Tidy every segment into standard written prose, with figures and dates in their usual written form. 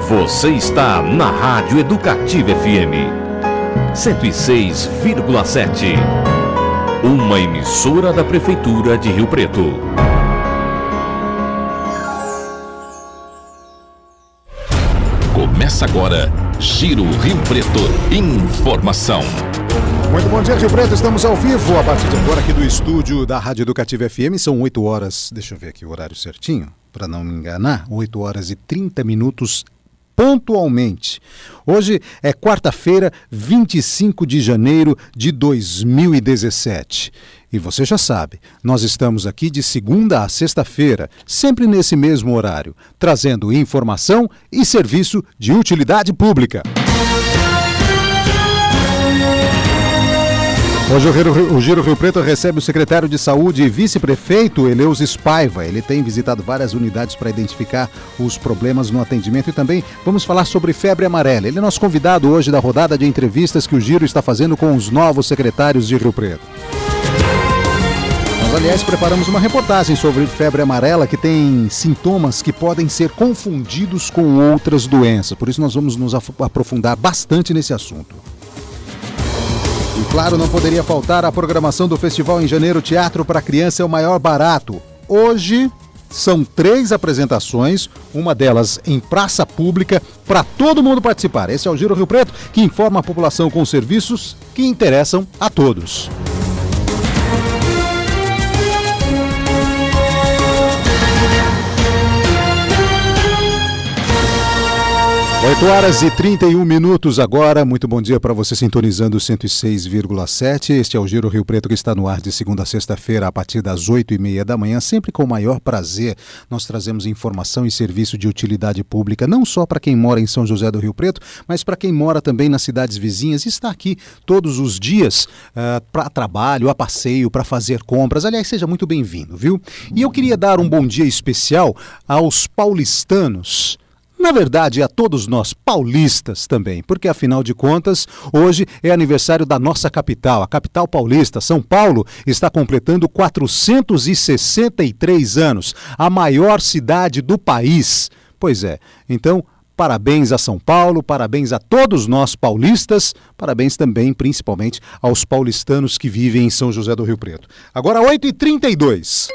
Você está na Rádio Educativa FM 106,7. Uma emissora da Prefeitura de Rio Preto. Começa agora, Giro Rio Preto. Informação. Muito bom dia, Rio Preto. Estamos ao vivo a partir de agora aqui do estúdio da Rádio Educativa FM. São 8 horas, deixa eu ver aqui o horário certinho, para não me enganar, 8 horas e 30 minutos pontualmente. Hoje é quarta-feira, 25 de janeiro de 2017. E você já sabe, nós estamos aqui de segunda a sexta-feira, sempre nesse mesmo horário, trazendo informação e serviço de utilidade pública. Hoje o Giro Rio Preto recebe o secretário de Saúde e vice-prefeito Eleusis Paiva. Ele tem visitado várias unidades para identificar os problemas no atendimento e também vamos falar sobre febre amarela. Ele é nosso convidado hoje da rodada de entrevistas que o Giro está fazendo com os novos secretários de Rio Preto. Nós, aliás, preparamos uma reportagem sobre febre amarela que tem sintomas que podem ser confundidos com outras doenças. Por isso nós vamos nos aprofundar bastante nesse assunto. E claro, não poderia faltar a programação do Festival em Janeiro Teatro para Criança é o Maior Barato. Hoje são 3 apresentações, uma delas em praça pública, para todo mundo participar. Esse é o Giro Rio Preto, que informa a população com serviços que interessam a todos. 8 horas e 31 minutos agora. Muito bom dia para você sintonizando o 106,7. Este é o Giro Rio Preto que está no ar de segunda a sexta-feira a partir das 8h30 da manhã. Sempre com o maior prazer nós trazemos informação e serviço de utilidade pública, não só para quem mora em São José do Rio Preto, mas para quem mora também nas cidades vizinhas e está aqui todos os dias para trabalho, a passeio, para fazer compras. Aliás, seja muito bem-vindo, viu? E eu queria dar um bom dia especial aos paulistanos. Na verdade, a todos nós paulistas também, porque afinal de contas, hoje é aniversário da nossa capital, a capital paulista. São Paulo está completando 463 anos, a maior cidade do país. Pois é, então, parabéns a São Paulo, parabéns a todos nós paulistas, parabéns também, principalmente, aos paulistanos que vivem em São José do Rio Preto. Agora, 8h32.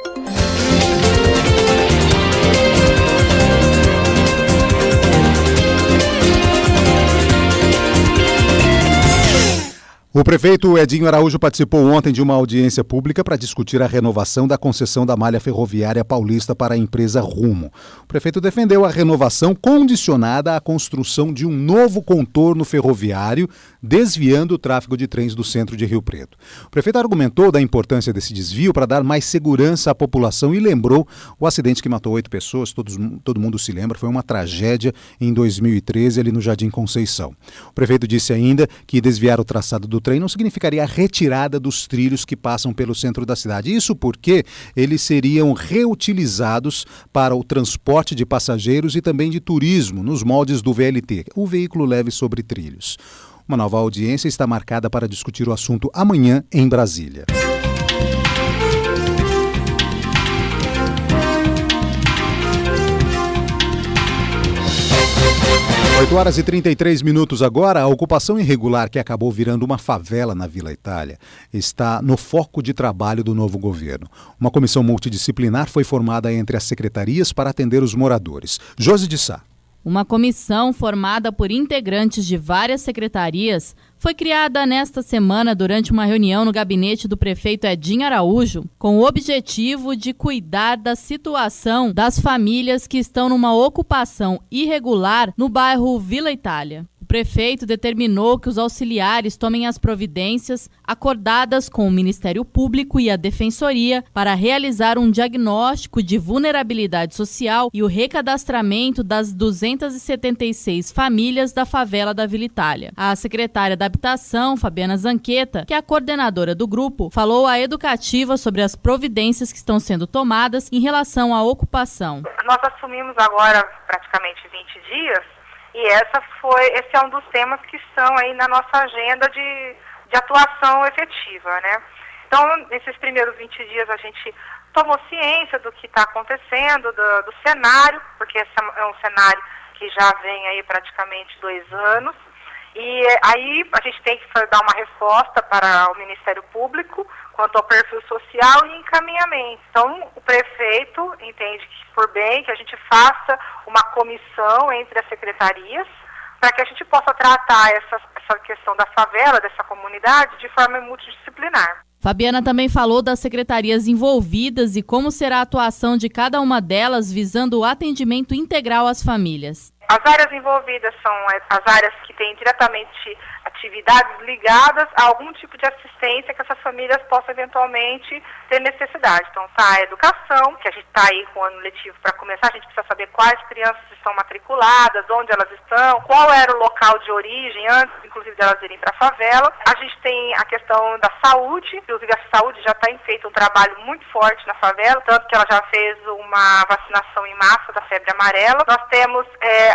O prefeito Edinho Araújo participou ontem de uma audiência pública para discutir a renovação da concessão da malha ferroviária paulista para a empresa Rumo. O prefeito defendeu a renovação condicionada à construção de um novo contorno ferroviário, desviando o tráfego de trens do centro de Rio Preto. O prefeito argumentou da importância desse desvio para dar mais segurança à população e lembrou o acidente que matou 8 pessoas, todo mundo se lembra, foi uma tragédia em 2013 ali no Jardim Conceição. O prefeito disse ainda que desviar o traçado do trem não significaria a retirada dos trilhos que passam pelo centro da cidade. Isso porque eles seriam reutilizados para o transporte de passageiros e também de turismo nos moldes do VLT, o veículo leve sobre trilhos. Uma nova audiência está marcada para discutir o assunto amanhã em Brasília. 8 horas e 33 minutos agora. A ocupação irregular que acabou virando uma favela na Vila Itália está no foco de trabalho do novo governo. Uma comissão multidisciplinar foi formada entre as secretarias para atender os moradores. Josi de Sá. Uma comissão formada por integrantes de várias secretarias foi criada nesta semana durante uma reunião no gabinete do prefeito Edinho Araújo, com o objetivo de cuidar da situação das famílias que estão numa ocupação irregular no bairro Vila Itália. O prefeito determinou que os auxiliares tomem as providências acordadas com o Ministério Público e a Defensoria para realizar um diagnóstico de vulnerabilidade social e o recadastramento das 276 famílias da favela da Vila Itália. A secretária da Habitação, Fabiana Zanqueta, que é a coordenadora do grupo, falou à Educativa sobre as providências que estão sendo tomadas em relação à ocupação. Nós assumimos agora praticamente 20 dias e esse é um dos temas que estão aí na nossa agenda de atuação efetiva, né? Então, nesses primeiros 20 dias a gente tomou ciência do que está acontecendo, do cenário, porque esse é um cenário que já vem aí praticamente 2 anos. E aí a gente tem que dar uma resposta para o Ministério Público quanto ao perfil social e encaminhamento. Então, o prefeito entende que por bem que a gente faça uma comissão entre as secretarias para que a gente possa tratar essa questão da favela, dessa comunidade, de forma multidisciplinar. Fabiana também falou das secretarias envolvidas e como será a atuação de cada uma delas visando o atendimento integral às famílias. As áreas envolvidas são as áreas que têm diretamente atividades ligadas a algum tipo de assistência que essas famílias possam eventualmente ter necessidade. Então, está a educação, que a gente está aí com o ano letivo para começar, a gente precisa saber quais crianças estão matriculadas, onde elas estão, qual era o local de origem, antes, inclusive, de elas irem para a favela. A gente tem a questão da saúde, inclusive a saúde já tem feito um trabalho muito forte na favela, tanto que ela já fez uma vacinação em massa da febre amarela. Nós temos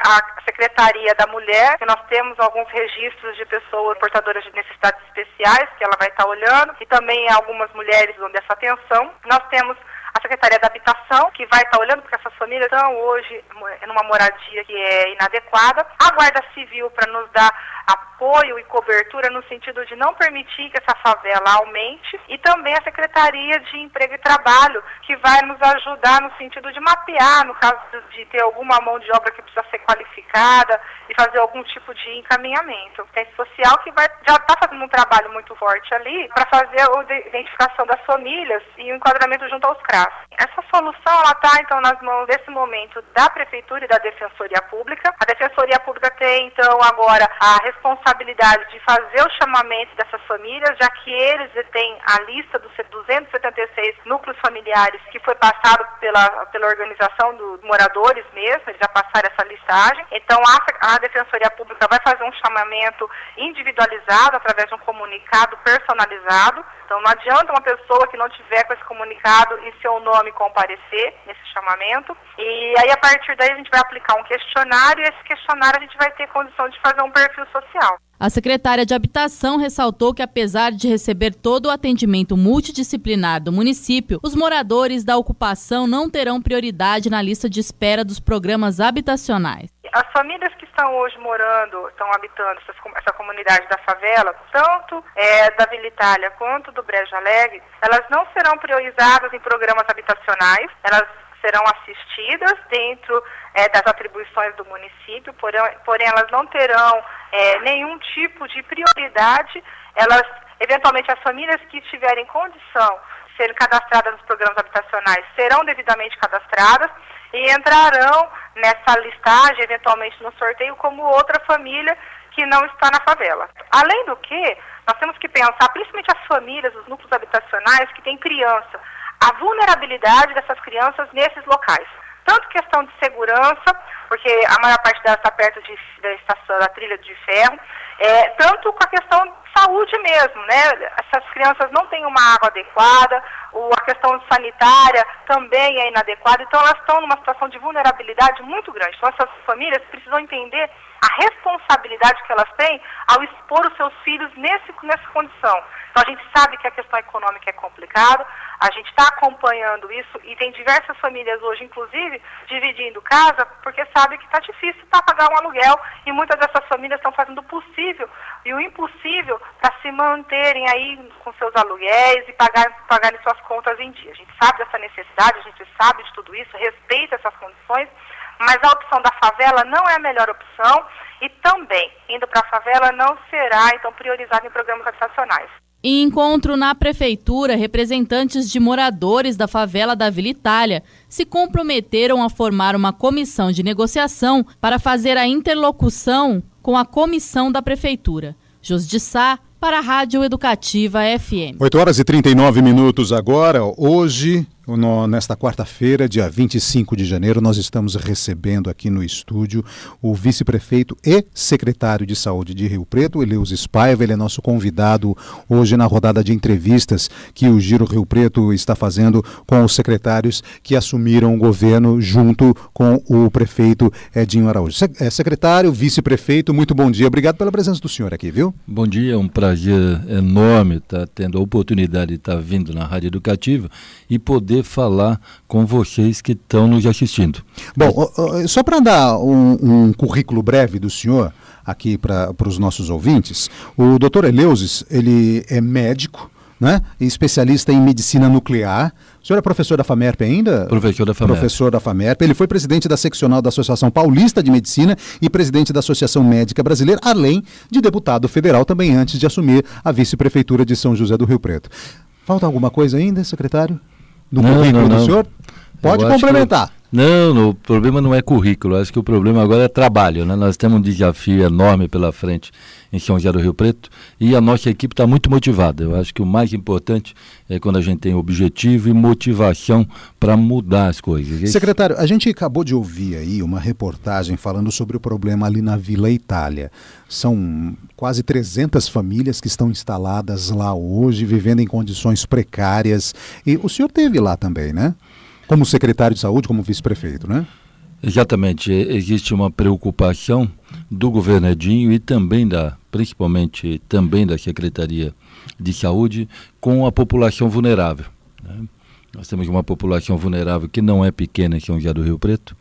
a Secretaria da Mulher, que nós temos alguns registros de pessoas portadoras de necessidades especiais, que ela vai estar olhando, e também algumas mulheres dão dessa atenção. Nós temos a Secretaria da Habitação, que vai estar olhando, porque essas famílias estão hoje numa moradia que é inadequada. A Guarda Civil, para nos dar apoio e cobertura no sentido de não permitir que essa favela aumente, e também a Secretaria de Emprego e Trabalho, que vai nos ajudar no sentido de mapear, no caso de ter alguma mão de obra que precisa ser qualificada e fazer algum tipo de encaminhamento. Tem social que já está fazendo um trabalho muito forte ali para fazer a identificação das famílias e o enquadramento junto aos CRAS. Essa solução está, então, nas mãos, nesse momento, da Prefeitura e da Defensoria Pública. A Defensoria Pública tem, então, agora a responsabilidade de fazer o chamamento dessas famílias, já que eles têm a lista dos 276 núcleos familiares que foi passado pela organização dos moradores mesmo, eles já passaram essa listagem. Então, a Defensoria Pública vai fazer um chamamento individualizado através de um comunicado personalizado. Então, não adianta uma pessoa que não tiver com esse comunicado em seu nome comparecer nesse chamamento. E aí, a partir daí, a gente vai aplicar um questionário e esse questionário a gente vai ter condição de fazer um perfil social. A secretária de Habitação ressaltou que, apesar de receber todo o atendimento multidisciplinar do município, os moradores da ocupação não terão prioridade na lista de espera dos programas habitacionais. As famílias que estão hoje estão habitando essa comunidade da favela, tanto da Vila Itália quanto do Brejo Alegre, elas não serão priorizadas em programas habitacionais, elas serão assistidas dentro das atribuições do município, porém elas não terão nenhum tipo de prioridade. Elas, eventualmente, as famílias que tiverem condição de serem cadastradas nos programas habitacionais serão devidamente cadastradas e entrarão nessa listagem, eventualmente no sorteio, como outra família que não está na favela. Além do que, nós temos que pensar, principalmente as famílias, os núcleos habitacionais que têm criança, a vulnerabilidade dessas crianças nesses locais. Tanto questão de segurança, porque a maior parte delas está perto da estação da trilha de ferro, tanto com a questão de saúde mesmo, né? Essas crianças não têm uma água adequada, a questão sanitária também é inadequada, então elas estão numa situação de vulnerabilidade muito grande. Então essas famílias precisam entender a responsabilidade que elas têm ao expor os seus filhos nessa condição. Então a gente sabe que a questão econômica é complicada, a gente está acompanhando isso e tem diversas famílias hoje, inclusive, dividindo casa porque sabe que está difícil para pagar um aluguel e muitas dessas famílias estão fazendo o possível e o impossível para se manterem aí com seus aluguéis e pagarem suas contas em dia. A gente sabe dessa necessidade, a gente sabe de tudo isso, respeita essas condições, mas a opção da favela não é a melhor opção e também, indo para a favela, não será, então, priorizado em programas habitacionais. Em encontro na Prefeitura, representantes de moradores da favela da Vila Itália se comprometeram a formar uma comissão de negociação para fazer a interlocução com a comissão da Prefeitura. Josdi Sá, para a Rádio Educativa FM. 8h39 agora. Hoje, nesta quarta-feira, dia 25 de janeiro, nós estamos recebendo aqui no estúdio o vice-prefeito e secretário de Saúde de Rio Preto, Eleusis Paiva. Ele é nosso convidado hoje na rodada de entrevistas que o Giro Rio Preto está fazendo com os secretários que assumiram o governo junto com o prefeito Edinho Araújo. Secretário, vice-prefeito, muito bom dia. Obrigado pela presença do senhor aqui, viu? Bom dia, é um prazer enorme estar tendo a oportunidade de estar vindo na Rádio Educativa e poder poder falar com vocês que estão nos assistindo. Bom, só para dar um currículo breve do senhor aqui para os nossos ouvintes, o Dr. Eleusis, ele é médico, né, e especialista em medicina nuclear. O senhor é professor da FAMERP ainda? Professor da FAMERP. Professor da FAMERP. Ele foi presidente da seccional da Associação Paulista de Medicina e presidente da Associação Médica Brasileira, além de deputado federal também antes de assumir a vice-prefeitura de São José do Rio Preto. Falta alguma coisa ainda, secretário? No currículo do senhor? Pode complementar. Não, o problema não é currículo, acho que o problema agora é trabalho, né? Nós temos um desafio enorme pela frente em São José do Rio Preto e a nossa equipe está muito motivada. Eu acho que o mais importante é quando a gente tem objetivo e motivação para mudar as coisas. Secretário, a gente acabou de ouvir aí uma reportagem falando sobre o problema ali na Vila Itália. São quase 300 famílias que estão instaladas lá hoje, vivendo em condições precárias. E o senhor esteve lá também, né? Como secretário de saúde, como vice-prefeito, né? Exatamente. Existe uma preocupação do governo Edinho e também principalmente também da Secretaria de Saúde com a população vulnerável, né? Nós temos uma população vulnerável que não é pequena em São José do Rio Preto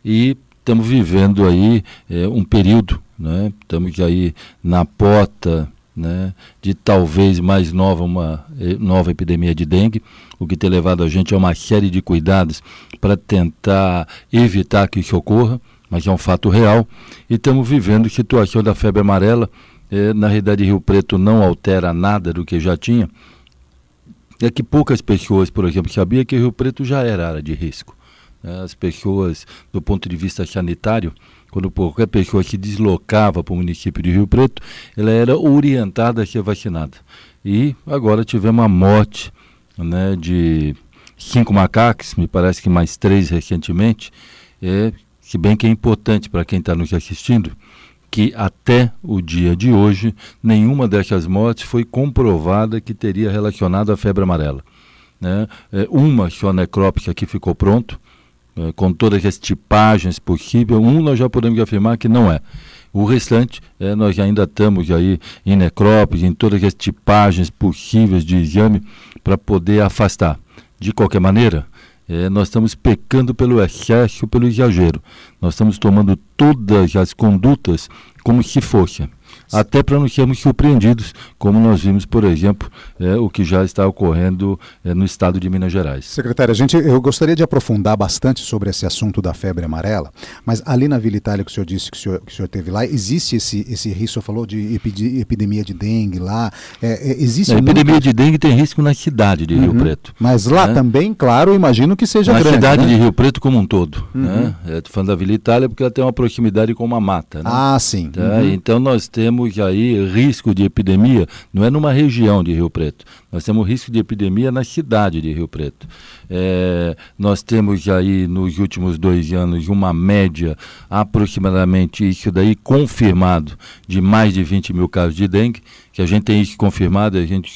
e estamos vivendo aí um período, né? Estamos aí na porta, né, de talvez mais uma nova epidemia de dengue, o que tem levado a gente a uma série de cuidados para tentar evitar que isso ocorra, mas é um fato real. E estamos vivendo situação da febre amarela. Na realidade, Rio Preto não altera nada do que já tinha. É que poucas pessoas, por exemplo, sabiam que Rio Preto já era área de risco. As pessoas, do ponto de vista sanitário, quando qualquer pessoa se deslocava para o município de Rio Preto, ela era orientada a ser vacinada. E agora tivemos a morte, né, de 5 macacos, me parece que mais 3 recentemente, se bem que é importante para quem está nos assistindo, que até o dia de hoje, nenhuma dessas mortes foi comprovada que teria relacionado à febre amarela, né? Uma só necrópsia que ficou pronto, com todas as tipagens possíveis, nós já podemos afirmar que não é. O restante, nós ainda estamos aí em necrópsia, em todas as tipagens possíveis de exame para poder afastar. De qualquer maneira, nós estamos pecando pelo excesso, pelo exagero. Nós estamos tomando todas as condutas como se fossem, até para não sermos surpreendidos, como nós vimos, por exemplo, o que já está ocorrendo no estado de Minas Gerais. Secretário, eu gostaria de aprofundar bastante sobre esse assunto da febre amarela, mas ali na Vila Itália, que o senhor disse que o senhor teve lá, existe esse risco, o senhor falou de epidemia de dengue lá, existe... A epidemia de dengue tem risco na cidade de Rio Preto. Mas lá também, claro, imagino que seja grande, na cidade, né? de Rio Preto como um todo, né? Estou falando da Vila Itália porque ela tem uma proximidade com uma mata, né? Ah, sim. Tá? Então nós temos aí risco de epidemia, não é numa região de Rio Preto, nós temos risco de epidemia na cidade de Rio Preto. Nós temos aí nos últimos 2 anos uma média aproximadamente, isso daí confirmado, de mais de 20 mil casos de dengue, que a gente tem isso confirmado, a gente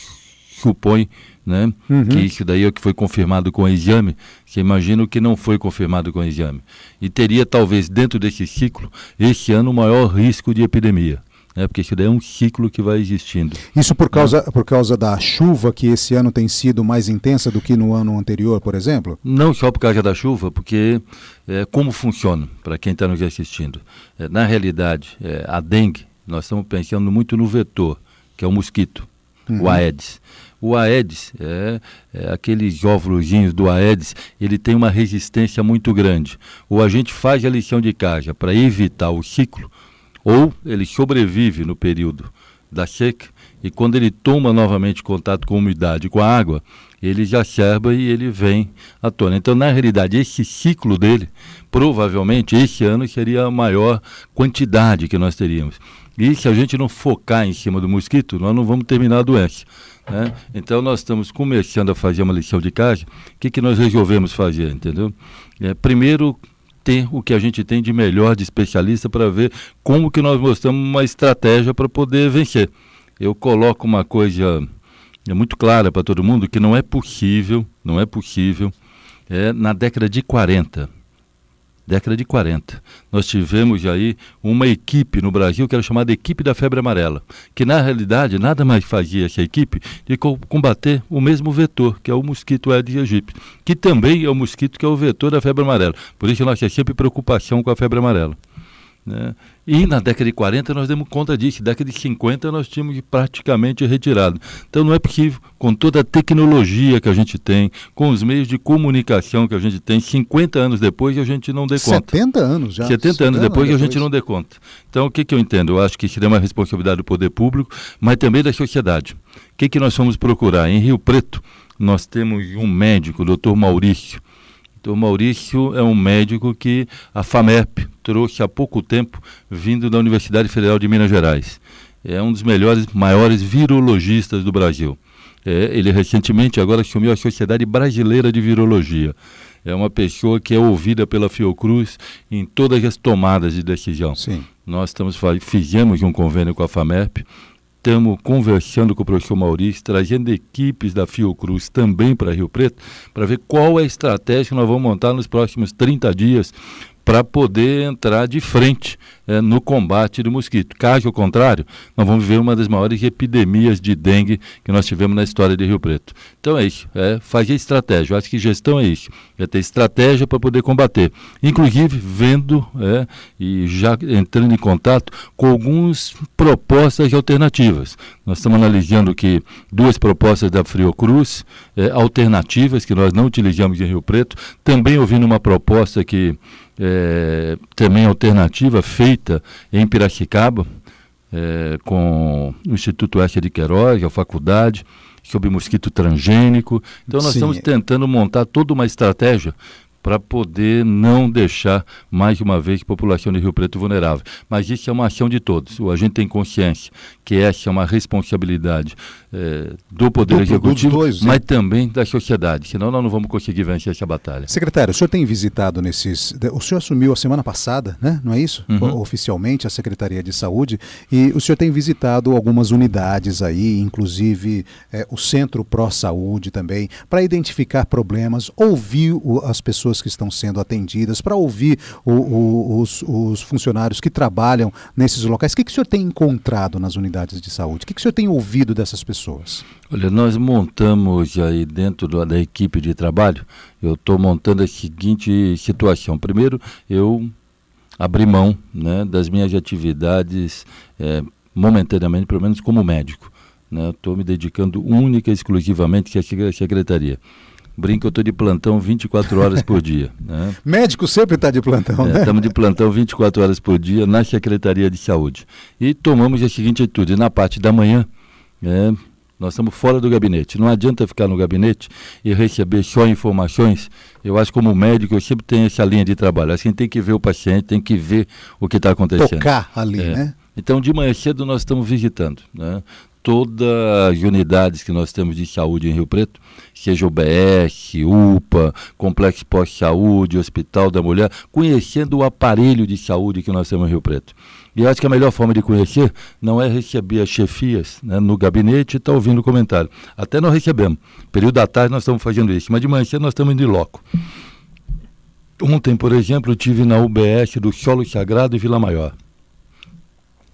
supõe, né, que isso daí é o que foi confirmado com o exame. Você imagina o que não foi confirmado com o exame. E teria talvez dentro desse ciclo, esse ano, o maior risco de epidemia, né, porque isso daí é um ciclo que vai existindo. Isso por causa da chuva que esse ano tem sido mais intensa do que no ano anterior, por exemplo? Não só por causa da chuva, porque como funciona, para quem está nos assistindo. Na realidade, a dengue, nós estamos pensando muito no vetor, que é o mosquito, o Aedes. O Aedes, aqueles óvulozinhos do Aedes, ele tem uma resistência muito grande. Ou a gente faz a lição de casa para evitar o ciclo, ou ele sobrevive no período da seca, e quando ele toma novamente contato com a umidade, com a água, ele exacerba e ele vem à tona. Então, na realidade, esse ciclo dele, provavelmente, esse ano seria a maior quantidade que nós teríamos. E se a gente não focar em cima do mosquito, nós não vamos terminar a doença, né? Então nós estamos começando a fazer uma lição de casa. O que nós resolvemos fazer, entendeu? Primeiro, ter o que a gente tem de melhor de especialista para ver como que nós mostramos uma estratégia para poder vencer. Eu coloco uma coisa muito clara para todo mundo, que não é possível, na década de 40, década de 40. Nós tivemos aí uma equipe no Brasil que era chamada Equipe da Febre Amarela, que na realidade nada mais fazia essa equipe de combater o mesmo vetor, que é o mosquito Aedes aegypti, que também é o mosquito que é o vetor da febre amarela. Por isso nós temos sempre preocupação com a febre amarela, né? E na década de 40 nós demos conta disso, na década de 50 nós tínhamos praticamente retirado. Então não é possível, com toda a tecnologia que a gente tem, com os meios de comunicação que a gente tem, 50 anos depois a gente não dê conta. 70 anos já. 70 anos depois a gente não dê conta. Então o que eu entendo? Eu acho que isso é uma responsabilidade do poder público, mas também da sociedade. O que nós fomos procurar? Em Rio Preto nós temos um médico, o Dr. Maurício. O Maurício é um médico que a FAMERP trouxe há pouco tempo, vindo da Universidade Federal de Minas Gerais. É um dos maiores virologistas do Brasil. Ele recentemente agora assumiu a Sociedade Brasileira de Virologia. É uma pessoa que é ouvida pela Fiocruz em todas as tomadas de decisão. Sim. Nós fizemos um convênio com a FAMERP, estamos conversando com o professor Maurício, trazendo equipes da Fiocruz também para Rio Preto, para ver qual é a estratégia que nós vamos montar nos próximos 30 dias para poder entrar de frente no combate do mosquito. Caso contrário, nós vamos viver uma das maiores epidemias de dengue que nós tivemos na história de Rio Preto. Então é isso, fazer estratégia. Eu acho que gestão é isso, é ter estratégia para poder combater. Inclusive vendo e já entrando em contato com algumas propostas alternativas. Nós estamos analisando que 2 propostas da Fiocruz, alternativas que nós não utilizamos em Rio Preto, também ouvindo uma proposta que também alternativa feita em Piracicaba, com o Instituto Oeste de Queiroz, a faculdade, sobre mosquito transgênico. Então nós estamos tentando montar toda uma estratégia para poder não deixar, mais uma vez, a população de Rio Preto vulnerável. Mas isso é uma ação de todos. A gente tem consciência que essa é uma responsabilidade do Poder Executivo, mas também da sociedade, senão nós não vamos conseguir vencer essa batalha. Secretário, o senhor tem visitado o senhor assumiu a semana passada, né? Não é isso? Uhum. Oficialmente a Secretaria de Saúde, e o senhor tem visitado algumas unidades aí, inclusive o Centro Pró-Saúde também, para identificar problemas, ouvir as pessoas que estão sendo atendidas, para ouvir os funcionários que trabalham nesses locais. O que o senhor tem encontrado nas unidades de saúde? O que o senhor tem ouvido dessas pessoas? Olha, nós montamos aí dentro da equipe de trabalho, eu estou montando a seguinte situação. Primeiro, eu abri mão, né, das minhas atividades momentaneamente, pelo menos como médico. Estou me dedicando única e exclusivamente à secretaria. Brinco, eu estou de plantão 24 horas por dia. Né? Médico sempre está de plantão, né? Estamos de plantão 24 horas por dia na Secretaria de Saúde. E tomamos a seguinte atitude: na parte da manhã, nós estamos fora do gabinete. Não adianta ficar no gabinete e receber só informações. Eu acho que como médico eu sempre tenho essa linha de trabalho. Assim, tem que ver o paciente, tem que ver o que está acontecendo. Tocar ali, né? Então, de manhã cedo nós estamos visitando, né, todas as unidades que nós temos de saúde em Rio Preto, seja UBS, UPA, Complexo Pós-Saúde, Hospital da Mulher, conhecendo o aparelho de saúde que nós temos em Rio Preto. E eu acho que a melhor forma de conhecer não é receber as chefias, né, no gabinete e estar ouvindo o comentário. Até nós recebemos. Período da tarde nós estamos fazendo isso, mas de manhã cedo nós estamos indo em loco. Ontem, por exemplo, eu estive na UBS do Solo Sagrado em Vila Maior.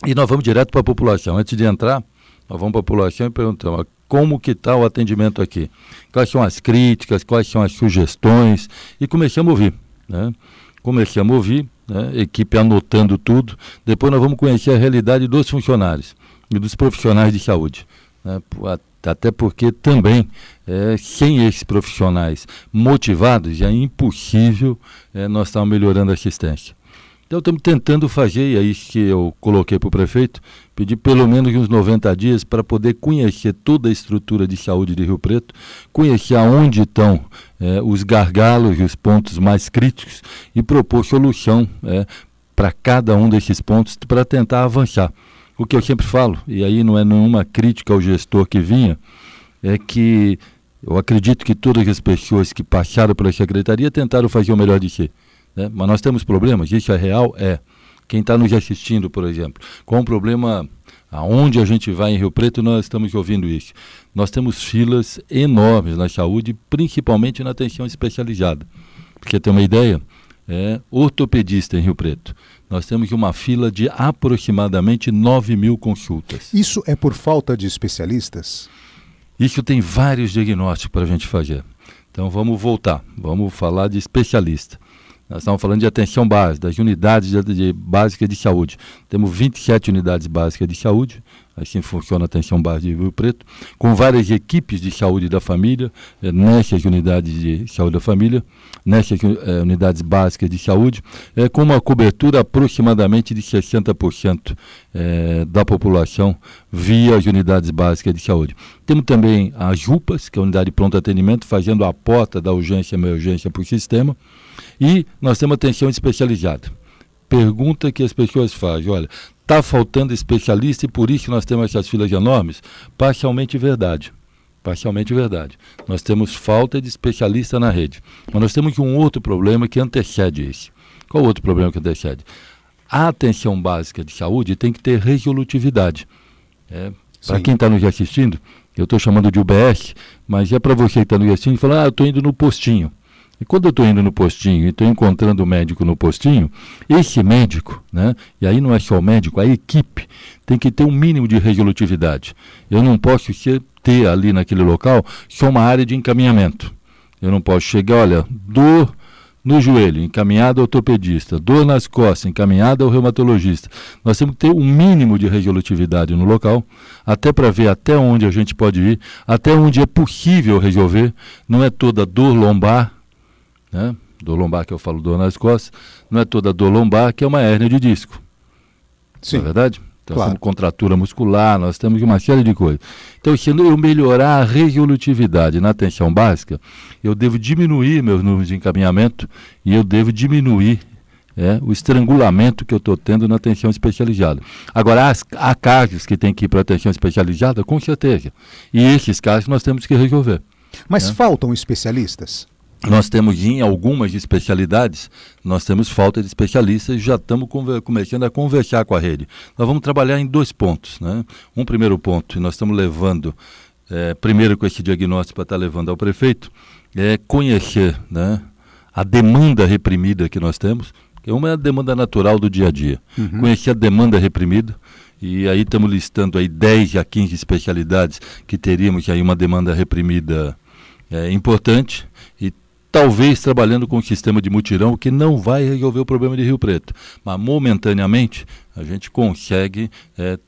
E nós vamos direto para a população. Antes de entrar, nós vamos para a população e perguntamos como que está o atendimento aqui. Quais são as críticas, quais são as sugestões. E começamos a ouvir, né? Começamos a ouvir, né? Equipe anotando tudo. Depois nós vamos conhecer a realidade dos funcionários e dos profissionais de saúde, né? Até porque também, sem esses profissionais motivados, é impossível nós estarmos melhorando a assistência. Então estamos tentando fazer, e é isso que eu coloquei para o prefeito, pedir pelo menos uns 90 dias para poder conhecer toda a estrutura de saúde de Rio Preto, conhecer aonde estão os gargalos e os pontos mais críticos e propor solução para cada um desses pontos para tentar avançar. O que eu sempre falo, e aí não é nenhuma crítica ao gestor que vinha, é que eu acredito que todas as pessoas que passaram pela secretaria tentaram fazer o melhor de si. Mas nós temos problemas, isso é real? Quem está nos assistindo, por exemplo, com um problema aonde a gente vai em Rio Preto, nós estamos ouvindo isso. Nós temos filas enormes na saúde, principalmente na atenção especializada. Porque ter uma ideia, ortopedista em Rio Preto. Nós temos uma fila de aproximadamente 9.000 consultas. Isso é por falta de especialistas? Isso tem vários diagnósticos para a gente fazer. Então vamos voltar, vamos falar de especialista. Nós estamos falando de atenção básica, das unidades básicas de saúde. Temos 27 unidades básicas de saúde, assim funciona a atenção básica de Rio Preto, com várias equipes de saúde da família, nessas unidades de saúde da família, nessas unidades básicas de saúde, com uma cobertura aproximadamente de 60% da população via as unidades básicas de saúde. Temos também as UPAs, que é a unidade de pronto atendimento, fazendo a porta da urgência e emergência para o sistema, e nós temos atenção especializada. Pergunta que as pessoas fazem, olha, está faltando especialista e por isso nós temos essas filas enormes? Parcialmente verdade. Parcialmente verdade. Nós temos falta de especialista na rede. Mas nós temos um outro problema que antecede esse. Qual o outro problema que antecede? A atenção básica de saúde tem que ter resolutividade. Para quem está nos assistindo, eu estou chamando de UBS, mas é para você que está nos assistindo e falar, eu estou indo no postinho. E quando eu estou indo no postinho e estou encontrando o médico no postinho, esse médico, e aí não é só o médico, a equipe tem que ter um mínimo de resolutividade. Eu não posso ter ali naquele local só uma área de encaminhamento. Eu não posso chegar, olha, dor no joelho, encaminhado ao ortopedista, dor nas costas, encaminhado ao reumatologista. Nós temos que ter um mínimo de resolutividade no local, até para ver até onde a gente pode ir, até onde é possível resolver. Não é toda dor lombar, dor lombar que eu falo dor nas costas, não é toda dor lombar que é uma hérnia de disco. Sim. Não é verdade? Então, claro. Nós temos contratura muscular, nós temos uma série de coisas. Então, se eu melhorar a resolutividade na atenção básica, eu devo diminuir meus números de encaminhamento e eu devo diminuir o estrangulamento que eu estou tendo na atenção especializada. Agora, há casos que tem que ir para a atenção especializada, com certeza. E esses casos nós temos que resolver. Mas faltam especialistas? Nós temos em algumas especialidades, nós temos falta de especialistas e já estamos começando a conversar com a rede. Nós vamos trabalhar em 2 pontos. Um primeiro ponto, e nós estamos levando, primeiro com esse diagnóstico para estar levando ao prefeito, é conhecer a demanda reprimida que nós temos, que é uma demanda natural do dia a dia. Conhecer a demanda reprimida. E aí estamos listando aí 10 a 15 especialidades que teríamos aí uma demanda reprimida importante e talvez trabalhando com um sistema de mutirão que não vai resolver o problema de Rio Preto, mas momentaneamente a gente consegue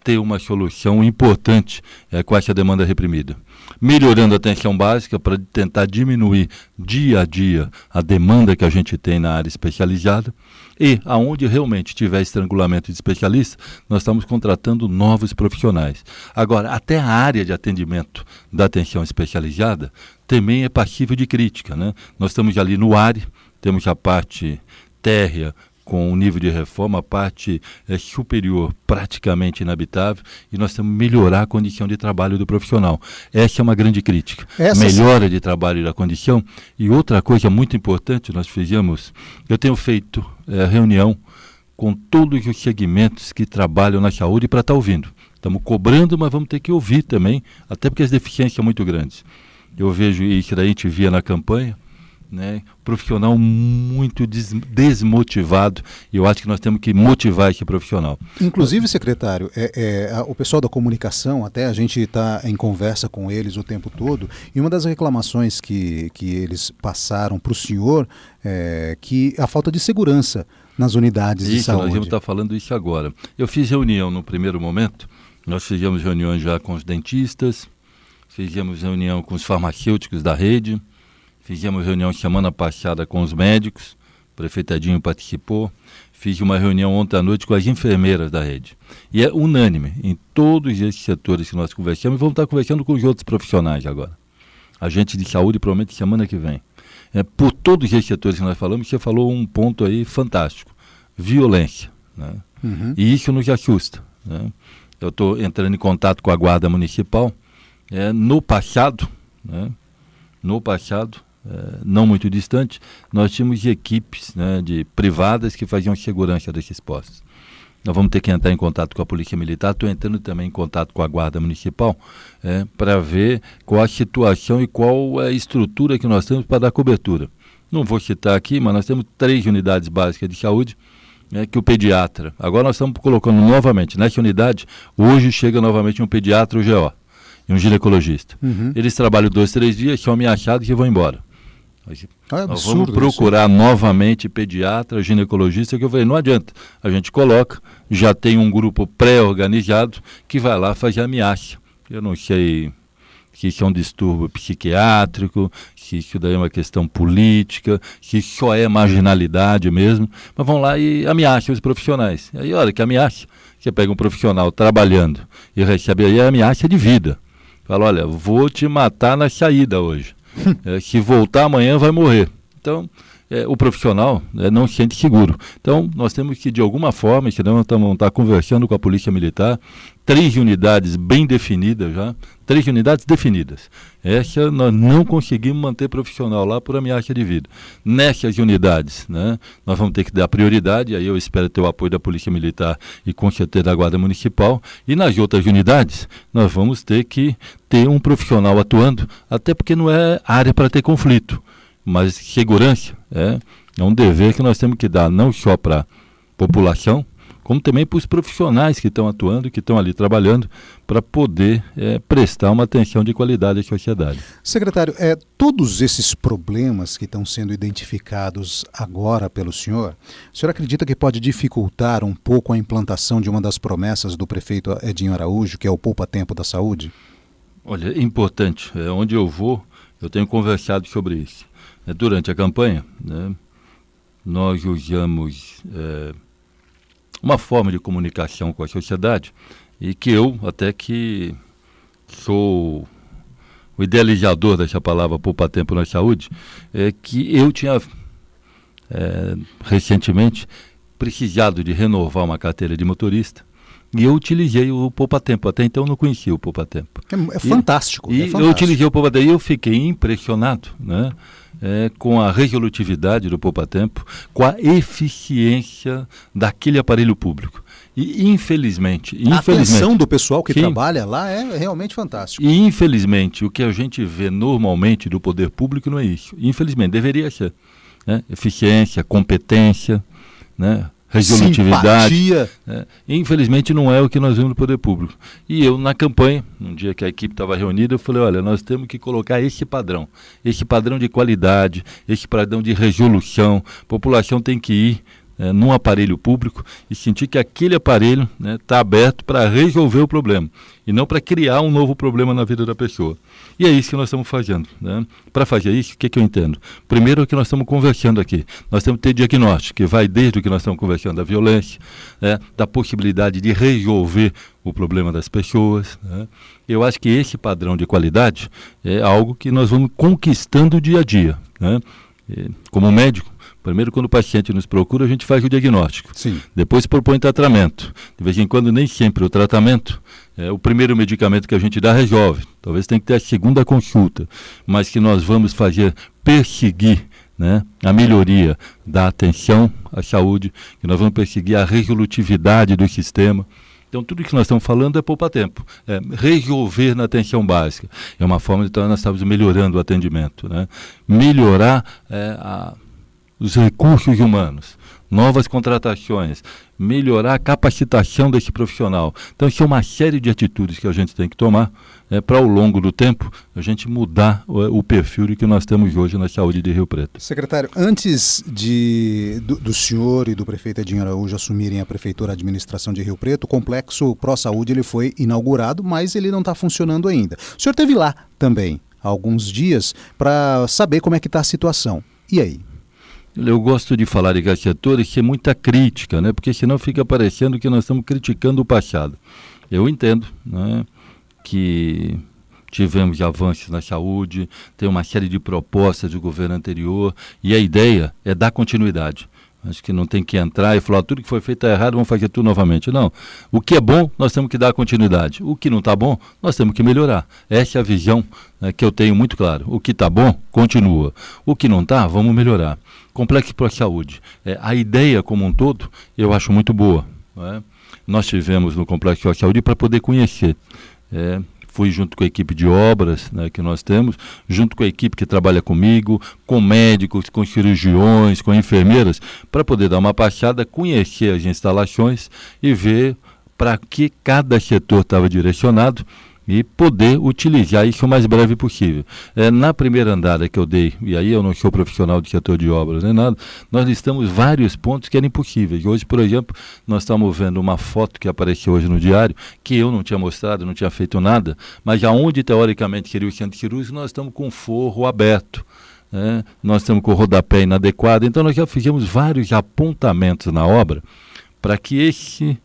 ter uma solução importante com essa demanda reprimida. Melhorando a atenção básica para tentar diminuir dia a dia a demanda que a gente tem na área especializada e aonde realmente tiver estrangulamento de especialista, nós estamos contratando novos profissionais. Agora, até a área de atendimento da atenção especializada também é passível de crítica. Nós estamos ali no ARE, temos a parte térrea, com um nível de reforma, a parte superior praticamente inabitável, e nós temos que melhorar a condição de trabalho do profissional. Essa é uma grande crítica. Melhora de trabalho da condição. E outra coisa muito importante, eu tenho feito reunião com todos os segmentos que trabalham na saúde para estar ouvindo. Estamos cobrando, mas vamos ter que ouvir também, até porque as deficiências são muito grandes. Eu vejo isso daí, a gente via na campanha, profissional muito desmotivado, e eu acho que nós temos que motivar esse profissional. Inclusive, secretário, o pessoal da comunicação, até a gente está em conversa com eles o tempo todo, e uma das reclamações que eles passaram para o senhor é que a falta de segurança nas unidades de saúde. Nós vamos estar falando isso agora. Eu fiz reunião no primeiro momento, nós fizemos reuniões já com os dentistas, fizemos reunião com os farmacêuticos da rede, fizemos reunião semana passada com os médicos, o prefeito Edinho participou, fiz uma reunião ontem à noite com as enfermeiras da rede. E é unânime em todos esses setores que nós conversamos, e vamos estar conversando com os outros profissionais agora. Agente de saúde, provavelmente semana que vem. Por todos esses setores que nós falamos, você falou um ponto aí fantástico, violência. E isso nos assusta. Eu estou entrando em contato com a Guarda Municipal. No passado, não muito distante, nós tínhamos equipes privadas que faziam segurança desses postos. Nós vamos ter que entrar em contato com a Polícia Militar, estou entrando também em contato com a Guarda Municipal para ver qual a situação e qual é a estrutura que nós temos para dar cobertura. Não vou citar aqui, mas nós temos 3 unidades básicas de saúde, que o pediatra, agora nós estamos colocando novamente, nessa unidade, hoje chega novamente um pediatra, o GO, e um ginecologista. Eles trabalham 2, 3 dias, são ameaçados e vão embora. Nós vamos procurar novamente pediatra, ginecologista, que eu falei, não adianta, a gente coloca, já tem um grupo pré-organizado que vai lá fazer ameaça. Eu não sei se isso é um distúrbio psiquiátrico, se isso daí é uma questão política, se isso só é marginalidade mesmo, mas vão lá e ameaçam os profissionais. Aí, olha, que ameaça, você pega um profissional trabalhando e recebe aí a ameaça de vida. Fala, olha, vou te matar na saída hoje. Se voltar amanhã vai morrer. Então, o profissional não se sente seguro. Então, nós temos que, de alguma forma, senão nós vamos estar conversando com a Polícia Militar, 3 unidades bem definidas já, 3 unidades definidas. Essa nós não conseguimos manter profissional lá por ameaça de vida. Nessas unidades, nós vamos ter que dar prioridade, aí eu espero ter o apoio da Polícia Militar e com certeza da Guarda Municipal, e nas outras unidades nós vamos ter que ter um profissional atuando, até porque não é área para ter conflito, mas segurança é um dever que nós temos que dar não só para a população, como também para os profissionais que estão atuando, que estão ali trabalhando, para poder prestar uma atenção de qualidade à sociedade. Secretário, todos esses problemas que estão sendo identificados agora pelo senhor, o senhor acredita que pode dificultar um pouco a implantação de uma das promessas do prefeito Edinho Araújo, que é o poupa-tempo da saúde? Olha, é importante. Onde eu vou, eu tenho conversado sobre isso. Durante a campanha, nós usamos uma forma de comunicação com a sociedade e que eu, até que sou o idealizador dessa palavra poupa-tempo na saúde, que eu tinha recentemente precisado de renovar uma carteira de motorista e eu utilizei o poupa-tempo. Até então eu não conhecia o poupa-tempo. É fantástico. Eu utilizei o poupa-tempo e eu fiquei impressionado, com a resolutividade do poupa-tempo, com a eficiência daquele aparelho público. E infelizmente... A atenção do pessoal que trabalha lá é realmente fantástico. E infelizmente o que a gente vê normalmente do poder público não é isso. Infelizmente, deveria ser. Eficiência, competência, resolutividade. Simpatia. Infelizmente não é o que nós vemos no poder público. E eu, na campanha, um dia que a equipe estava reunida, eu falei, olha, nós temos que colocar esse padrão de qualidade, esse padrão de resolução. A população tem que ir num aparelho público e sentir que aquele aparelho está aberto para resolver o problema e não para criar um novo problema na vida da pessoa. E é isso que nós estamos fazendo. Para fazer isso, o que eu entendo? Primeiro é o que nós estamos conversando aqui. Nós temos que ter diagnóstico, que vai desde o que nós estamos conversando da violência, da possibilidade de resolver o problema das pessoas. Eu acho que esse padrão de qualidade é algo que nós vamos conquistando dia a dia. Como médico, primeiro, quando o paciente nos procura, a gente faz o diagnóstico. Sim. Depois propõe tratamento. De vez em quando, nem sempre o tratamento, o primeiro medicamento que a gente dá resolve. Talvez tenha que ter a segunda consulta, mas que nós vamos perseguir a melhoria da atenção à saúde, que nós vamos perseguir a resolutividade do sistema. Então, tudo que nós estamos falando é poupa-tempo, resolver na atenção básica. É uma forma de nós estamos melhorando o atendimento, melhorar os recursos humanos, novas contratações, melhorar a capacitação desse profissional. Então, isso é uma série de atitudes que a gente tem que tomar para, ao longo do tempo, a gente mudar o perfil de que nós temos hoje na saúde de Rio Preto. Secretário, antes do senhor e do prefeito Edinho Araújo assumirem a prefeitura e a administração de Rio Preto, o complexo Pró-Saúde ele foi inaugurado, mas ele não está funcionando ainda. O senhor esteve lá também há alguns dias para saber como é que está a situação. E aí? Eu gosto de falar de setores sem muita crítica, porque senão fica parecendo que nós estamos criticando o passado. Eu entendo que tivemos avanços na saúde, tem uma série de propostas do governo anterior e a ideia é dar continuidade. Acho que não tem que entrar e falar tudo que foi feito é errado, vamos fazer tudo novamente. Não. O que é bom, nós temos que dar continuidade. O que não está bom, nós temos que melhorar. Essa é a visão que eu tenho muito claro. O que está bom, continua. O que não está, vamos melhorar. Complexo Pró-Saúde. A ideia como um todo, eu acho muito boa. Nós tivemos no Complexo Pró-Saúde para poder conhecer. fui junto com a equipe de obras, né, que nós temos, junto com a equipe que trabalha comigo, com médicos, com cirurgiões, com enfermeiras, para poder dar uma passada, conhecer as instalações e ver para que cada setor estava direcionado e poder utilizar isso o mais breve possível. Na primeira andada que eu dei, e aí eu não sou profissional do setor de obras nem nada, nós listamos vários pontos que eram impossíveis. Hoje, por exemplo, nós estamos vendo uma foto que apareceu hoje no diário, que eu não tinha mostrado, não tinha feito nada, mas aonde teoricamente seria o centro cirúrgico, nós estamos com forro aberto. Nós estamos com o rodapé inadequado, então nós já fizemos vários apontamentos na obra para que esse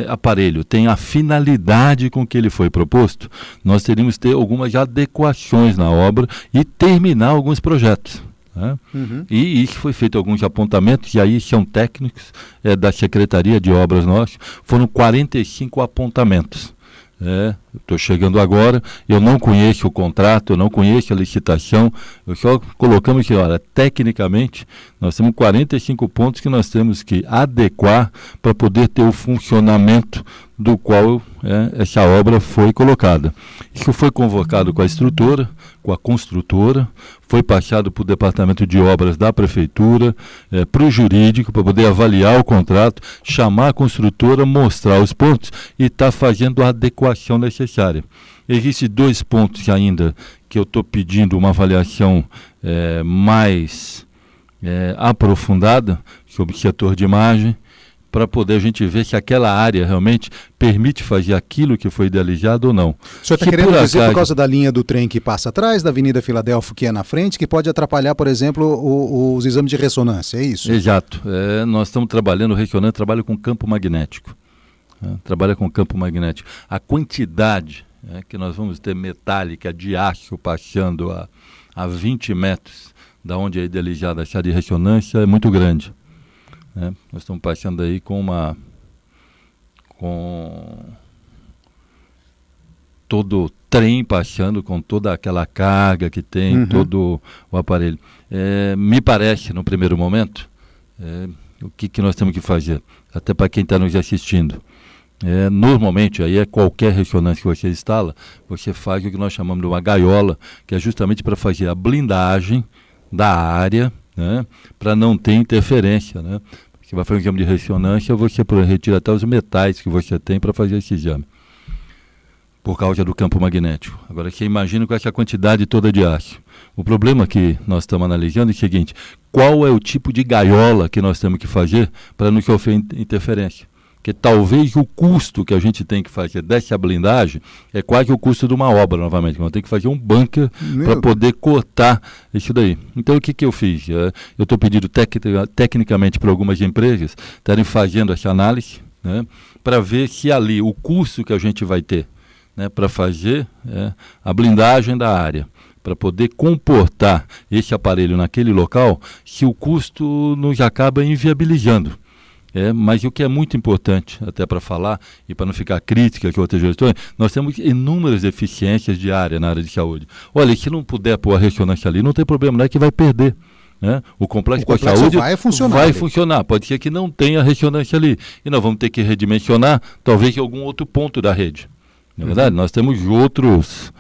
aparelho tem a finalidade com que ele foi proposto, nós teríamos que ter algumas adequações na obra e terminar alguns projetos. Uhum. E isso foi feito alguns apontamentos, e aí são técnicos da Secretaria de Obras nossa, foram 45 apontamentos. Estou chegando agora, eu não conheço o contrato, eu não conheço a licitação, eu só colocamos que, olha, tecnicamente, nós temos 45 pontos que nós temos que adequar para poder ter o funcionamento do qual essa obra foi colocada. Isso foi convocado com a estrutura, com a construtora, foi passado para o departamento de obras da prefeitura, para o jurídico, para poder avaliar o contrato, chamar a construtora, mostrar os pontos e estar fazendo a adequação necessária. Existem 2 pontos ainda que eu estou pedindo uma avaliação mais aprofundada sobre o setor de imagem, para poder a gente ver se aquela área realmente permite fazer aquilo que foi idealizado ou não. O senhor está querendo dizer por causa da linha do trem que passa atrás, da Avenida Filadélfia que é na frente, que pode atrapalhar, por exemplo, os exames de ressonância, é isso? Exato. Nós estamos trabalhando, o ressonância trabalha com campo magnético. Trabalha com campo magnético. A quantidade que nós vamos ter metálica de aço passando a 20 metros da onde é idealizada a chave de ressonância é muito grande. Nós estamos passando aí com todo o trem passando, com toda aquela carga que tem, todo o aparelho. Me parece, no primeiro momento, o que nós temos que fazer, até para quem está nos assistindo. Normalmente, aí qualquer ressonância que você instala, você faz o que nós chamamos de uma gaiola, que é justamente para fazer a blindagem da área, para não ter interferência, Você vai fazer um exame de ressonância, você retira até os metais que você tem para fazer esse exame, por causa do campo magnético. Agora, você imagina com essa quantidade toda de aço. O problema que nós estamos analisando é o seguinte: qual é o tipo de gaiola que nós temos que fazer para não sofrer interferência? Porque talvez o custo que a gente tem que fazer dessa blindagem é quase o custo de uma obra, novamente. Nós temos que fazer um bunker para poder cortar isso daí. Então, o que eu fiz? Eu estou pedindo tecnicamente para algumas empresas estarem fazendo essa análise, para ver se ali o custo que a gente vai ter para fazer a blindagem da área, para poder comportar esse aparelho naquele local, se o custo nos acaba inviabilizando. Mas o que é muito importante, até para falar, e para não ficar crítica que outras gestões, nós temos inúmeras eficiências de área na área de saúde. Olha, se não puder pôr a ressonância ali, não tem problema, não é que vai perder. O complexo de saúde vai funcionar. Pode ser que não tenha ressonância ali. E nós vamos ter que redimensionar, talvez, em algum outro ponto da rede. Na verdade, nós temos outros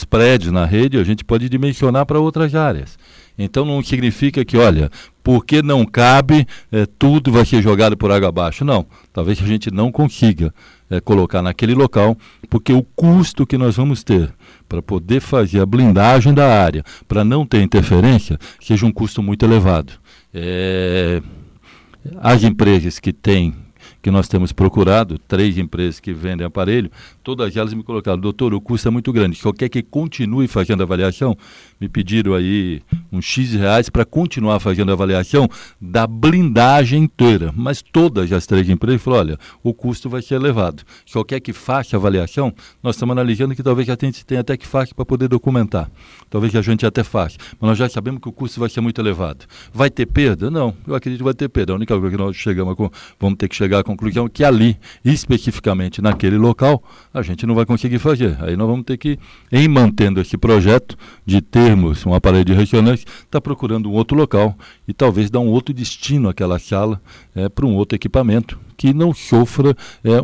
prédios na rede, a gente pode dimensionar para outras áreas. Então não significa que, olha, porque não cabe, tudo vai ser jogado por água abaixo. Não, talvez a gente não consiga colocar naquele local, porque o custo que nós vamos ter para poder fazer a blindagem da área, para não ter interferência, seja um custo muito elevado. As empresas que nós temos procurado, 3 empresas que vendem aparelho, todas elas me colocaram: doutor, o custo é muito grande, só quer que continue fazendo a avaliação. Me pediram aí uns X reais para continuar fazendo a avaliação da blindagem inteira, mas todas as 3 empresas falaram: olha, o custo vai ser elevado, só quer que faça a avaliação. Nós estamos analisando que talvez a gente tenha até que faça para poder documentar, talvez a gente até faça, mas nós já sabemos que o custo vai ser muito elevado. Vai ter perda? Não, eu acredito que vai ter perda. A única coisa que nós vamos ter que chegar à conclusão que ali, especificamente naquele local, a gente não vai conseguir fazer. Aí nós vamos ter que, em mantendo esse projeto de termos um aparelho de ressonância, estar procurando um outro local e talvez dar um outro destino àquela sala para um outro equipamento que não sofra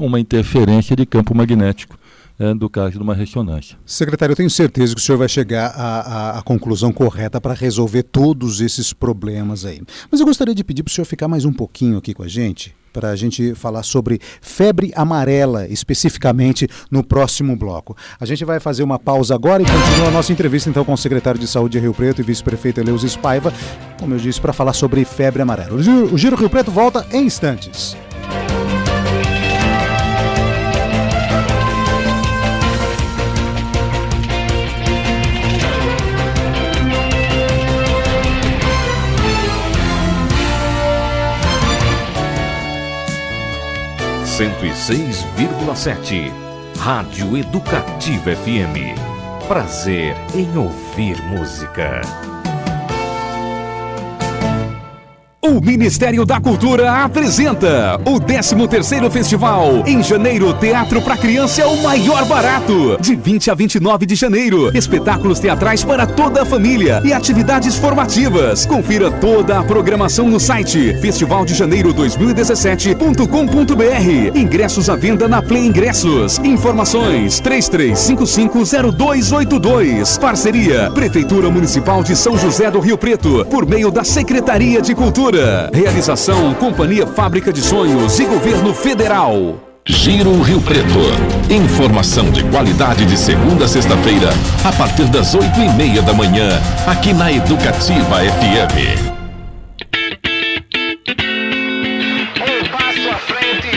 uma interferência de campo magnético. do caso de uma ressonância. Secretário, eu tenho certeza que o senhor vai chegar à conclusão correta para resolver todos esses problemas aí. Mas eu gostaria de pedir para o senhor ficar mais um pouquinho aqui com a gente, para a gente falar sobre febre amarela, especificamente no próximo bloco. A gente vai fazer uma pausa agora e continua a nossa entrevista então com o secretário de Saúde de Rio Preto e vice-prefeito Eleusis Paiva, como eu disse, para falar sobre febre amarela. O Giro Rio Preto volta em instantes. Cento e 106,7 Rádio Educativa FM. Prazer em ouvir música. O Ministério da Cultura apresenta o 13º Festival. Em janeiro, Teatro para Criança é o maior barato. De 20 a 29 de janeiro, espetáculos teatrais para toda a família e atividades formativas. Confira toda a programação no site festivaldejaneiro2017.com.br. Ingressos à venda na Play Ingressos. Informações 33550282. Parceria Prefeitura Municipal de São José do Rio Preto, por meio da Secretaria de Cultura. Realização Companhia Fábrica de Sonhos e Governo Federal. Giro Rio Preto. Informação de qualidade de segunda a sexta-feira, a partir das 8h30 da manhã, aqui na Educativa FM. Um passo à frente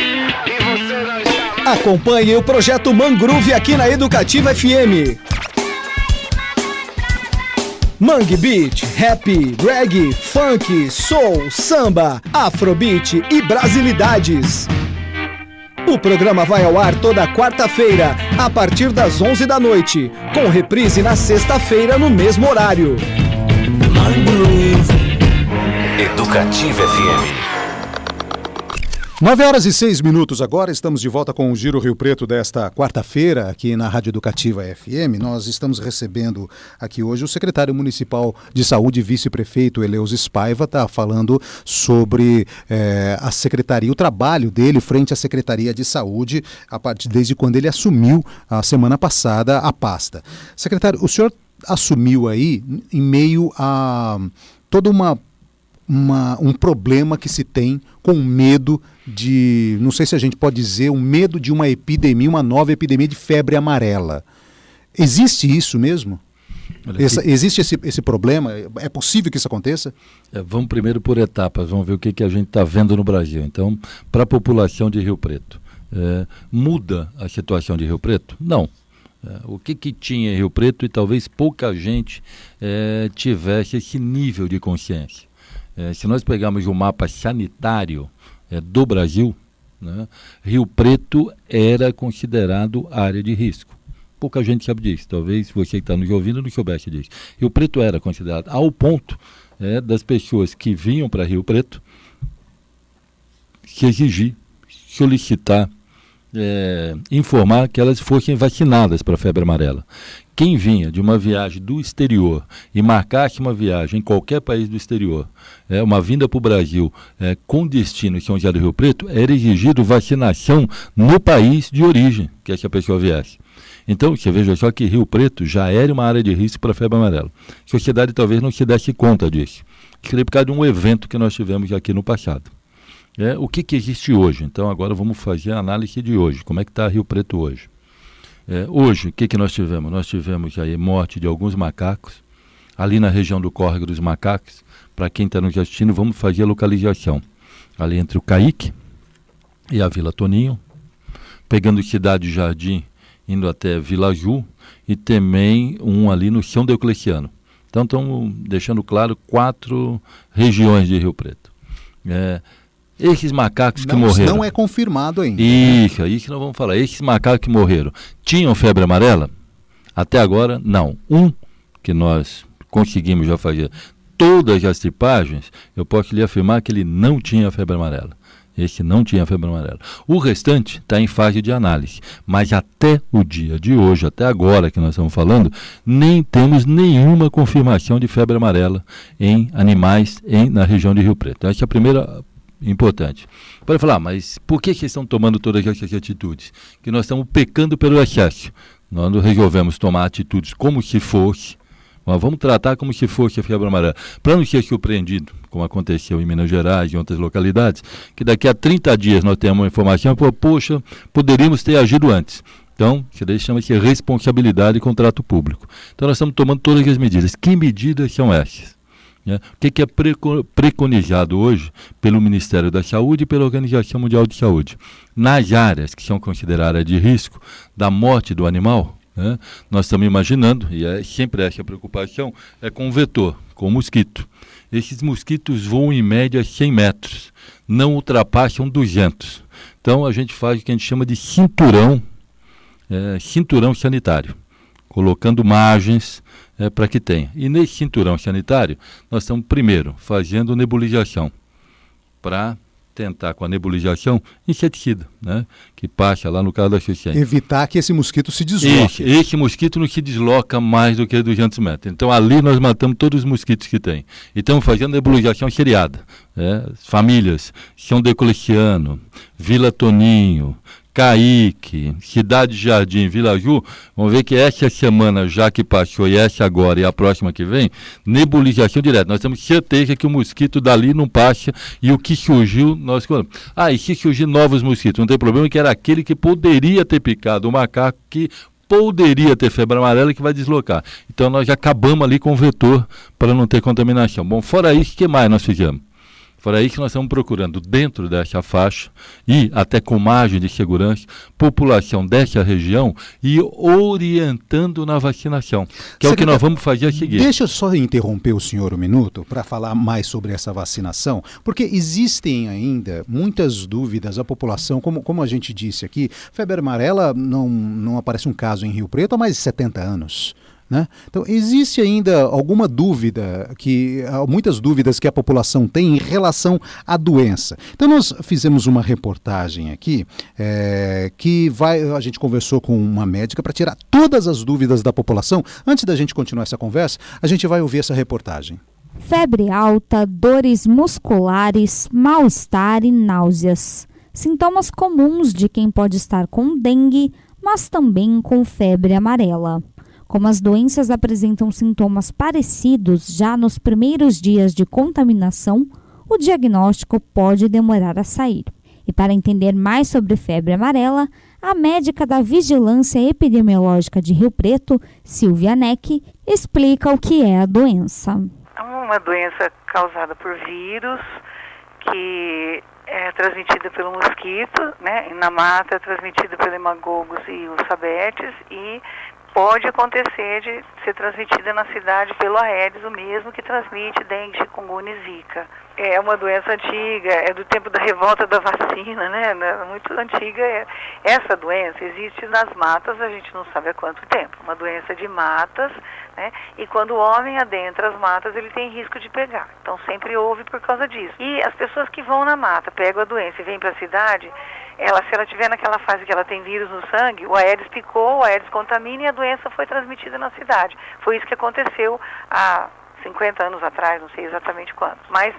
e você não está... Acompanhe o projeto Mangrove aqui na Educativa FM. Mangue Beat, rap, reggae, funk, soul, samba, afrobeat e brasilidades. O programa vai ao ar toda quarta-feira, a partir das 11 da noite, com reprise na sexta-feira no mesmo horário. Mangrove. Educativa FM. 9h06 agora, estamos de volta com o Giro Rio Preto desta quarta-feira aqui na Rádio Educativa FM. Nós estamos recebendo aqui hoje o secretário municipal de saúde e vice-prefeito Eleusis Paiva, está falando sobre a secretaria, o trabalho dele frente à Secretaria de Saúde, desde quando ele assumiu a semana passada a pasta. Secretário, o senhor assumiu aí em meio a toda um problema que se tem com medo de, não sei se a gente pode dizer, um medo de uma epidemia, uma nova epidemia de febre amarela. Existe isso mesmo? Existe esse problema? É possível que isso aconteça? Vamos primeiro por etapas, vamos ver o que a gente está vendo no Brasil. Então, para a população de Rio Preto, muda a situação de Rio Preto? Não. O que tinha em Rio Preto e talvez pouca gente tivesse esse nível de consciência. Se nós pegarmos o mapa sanitário do Brasil, né, Rio Preto era considerado área de risco. Pouca gente sabe disso, talvez você que está nos ouvindo não soubesse disso. Rio Preto era considerado, ao ponto das pessoas que vinham para Rio Preto se exigir, solicitar, informar que elas fossem vacinadas para a febre amarela. Quem vinha de uma viagem do exterior e marcasse uma viagem em qualquer país do exterior, uma vinda para o Brasil com destino em São José do Rio Preto, era exigido vacinação no país de origem que essa pessoa viesse. Então, você veja só que Rio Preto já era uma área de risco para a febre amarela. A sociedade talvez não se desse conta disso. Seria por causa de um evento que nós tivemos aqui no passado. O que existe hoje? Então, agora vamos fazer a análise de hoje. Como é que está Rio Preto hoje? Hoje, o que nós tivemos? Nós tivemos aí morte de alguns macacos, ali na região do Córrego dos Macacos. Para quem está nos assistindo, vamos fazer a localização. Ali entre o Caique e a Vila Toninho, pegando Cidade Jardim, indo até Vila Ju, e também um ali no Chão Diocleciano. Então, estamos deixando claro 4 regiões de Rio Preto. Esses macacos que morreram... Não é confirmado ainda. Isso que nós vamos falar. Esses macacos que morreram tinham febre amarela? Até agora, não. Que nós conseguimos já fazer todas as tripagens, eu posso lhe afirmar que ele não tinha febre amarela. Esse não tinha febre amarela. O restante está em fase de análise. Mas até o dia de hoje, até agora que nós estamos falando, nem temos nenhuma confirmação de febre amarela em animais na região de Rio Preto. Essa é a primeira importante. Pode falar, mas por que estão tomando todas essas atitudes? Que nós estamos pecando pelo excesso. Nós não resolvemos tomar atitudes como se fosse, mas vamos tratar como se fosse a febre amarela, para não ser surpreendido, como aconteceu em Minas Gerais e em outras localidades, que daqui a 30 dias nós temos uma informação, poxa, poderíamos ter agido antes. Então, isso daí chama-se responsabilidade e contrato público. Então, nós estamos tomando todas as medidas. Que medidas são essas? O que é preconizado hoje pelo Ministério da Saúde e pela Organização Mundial de Saúde? Nas áreas que são consideradas de risco da morte do animal, nós estamos imaginando, e é sempre essa preocupação, é com o vetor, com o mosquito. Esses mosquitos voam em média 100 metros, não ultrapassam 200. Então, a gente faz o que a gente chama de cinturão sanitário, colocando margens para que tenha. E nesse cinturão sanitário, nós estamos primeiro fazendo nebulização, para tentar com a nebulização inseticida, que passa lá no caso da suficiência. Evitar que esse mosquito se desloque. Esse mosquito não se desloca mais do que 200 metros. Então ali nós matamos todos os mosquitos que tem. E estamos fazendo nebulização seriada. Famílias, São Deocleciano, Vila Toninho, Caíque, Cidade Jardim, Vila Ju, vamos ver que essa semana já que passou e essa agora e a próxima que vem, nebulização direta. Nós temos certeza que o mosquito dali não passa e o que surgiu, nós... e se surgir novos mosquitos, não tem problema, que era aquele que poderia ter picado o macaco, que poderia ter febre amarela, que vai deslocar. Então nós já acabamos ali com o vetor para não ter contaminação. Bom, fora isso, o que mais nós fizemos? Fora isso, nós estamos procurando, dentro dessa faixa e até com margem de segurança, população dessa região e orientando na vacinação, que é o que nós vamos fazer a seguir. Deixa eu só interromper o senhor um minuto para falar mais sobre essa vacinação, porque existem ainda muitas dúvidas. A população, como a gente disse aqui, febre amarela não aparece um caso em Rio Preto há mais de 70 anos. Então, existe ainda alguma dúvida, muitas dúvidas que a população tem em relação à doença. Então, nós fizemos uma reportagem aqui, a gente conversou com uma médica para tirar todas as dúvidas da população. Antes da gente continuar essa conversa, a gente vai ouvir essa reportagem. Febre alta, dores musculares, mal-estar e náuseas. Sintomas comuns de quem pode estar com dengue, mas também com febre amarela. Como as doenças apresentam sintomas parecidos já nos primeiros dias de contaminação, o diagnóstico pode demorar a sair. E para entender mais sobre febre amarela, a médica da Vigilância Epidemiológica de Rio Preto, Silvia Neck, explica o que é a doença. É uma doença causada por vírus, que é transmitida pelo mosquito, na mata é transmitida pelo hemagogos e os sabetes, e pode acontecer de ser transmitida na cidade pelo Aedes, o mesmo que transmite dengue, chikungunya e zika. É uma doença antiga, é do tempo da revolta da vacina, muito antiga. Essa doença existe nas matas, a gente não sabe há quanto tempo. Uma doença de matas, e quando o homem adentra as matas, ele tem risco de pegar. Então sempre houve por causa disso. E as pessoas que vão na mata, pegam a doença e vêm para a cidade, se ela estiver naquela fase que ela tem vírus no sangue, o Aedes picou, o Aedes contamina e a doença foi transmitida na cidade. Foi isso que aconteceu há 50 anos atrás, não sei exatamente quanto. Mas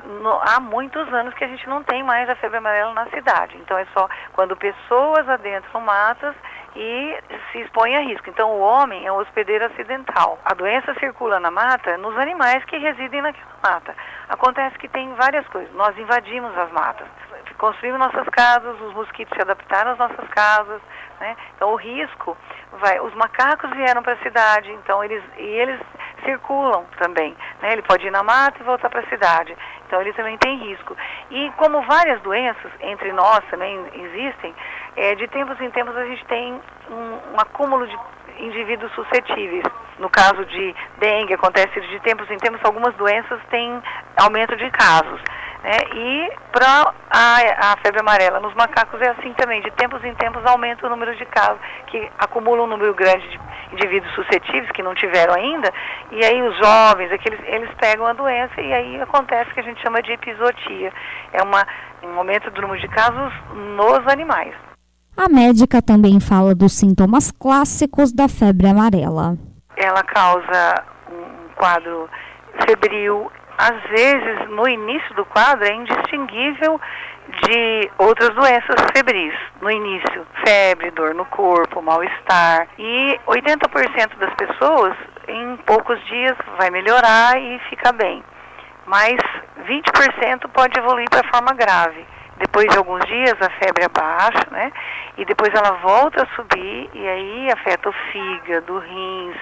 há muitos anos que a gente não tem mais a febre amarela na cidade. Então é só quando pessoas adentram matas e se expõem a risco. Então o homem é um hospedeiro acidental. A doença circula na mata nos animais que residem naquela mata. Acontece que tem várias coisas. Nós invadimos as matas, construímos nossas casas, os mosquitos se adaptaram às nossas casas, Então o risco os macacos vieram para a cidade, então eles circulam também, Ele pode ir na mata e voltar para a cidade, então ele também tem risco. E como várias doenças entre nós também existem, de tempos em tempos a gente tem um acúmulo de indivíduos suscetíveis. No caso de dengue, acontece de tempos em tempos, algumas doenças têm aumento de casos. E para a febre amarela nos macacos é assim também, de tempos em tempos aumenta o número de casos, que acumula um número grande de indivíduos suscetíveis que não tiveram ainda, e aí os jovens, eles pegam a doença e aí acontece o que a gente chama de epizotia, um aumento do número de casos nos animais. A médica também fala dos sintomas clássicos da febre amarela. Ela causa um quadro febril, às vezes, no início do quadro, é indistinguível de outras doenças febris. No início, febre, dor no corpo, mal-estar. E 80% das pessoas, em poucos dias, vai melhorar e fica bem. Mas 20% pode evoluir para forma grave. Depois de alguns dias, a febre abaixa, né? E depois ela volta a subir e aí afeta o fígado, rins.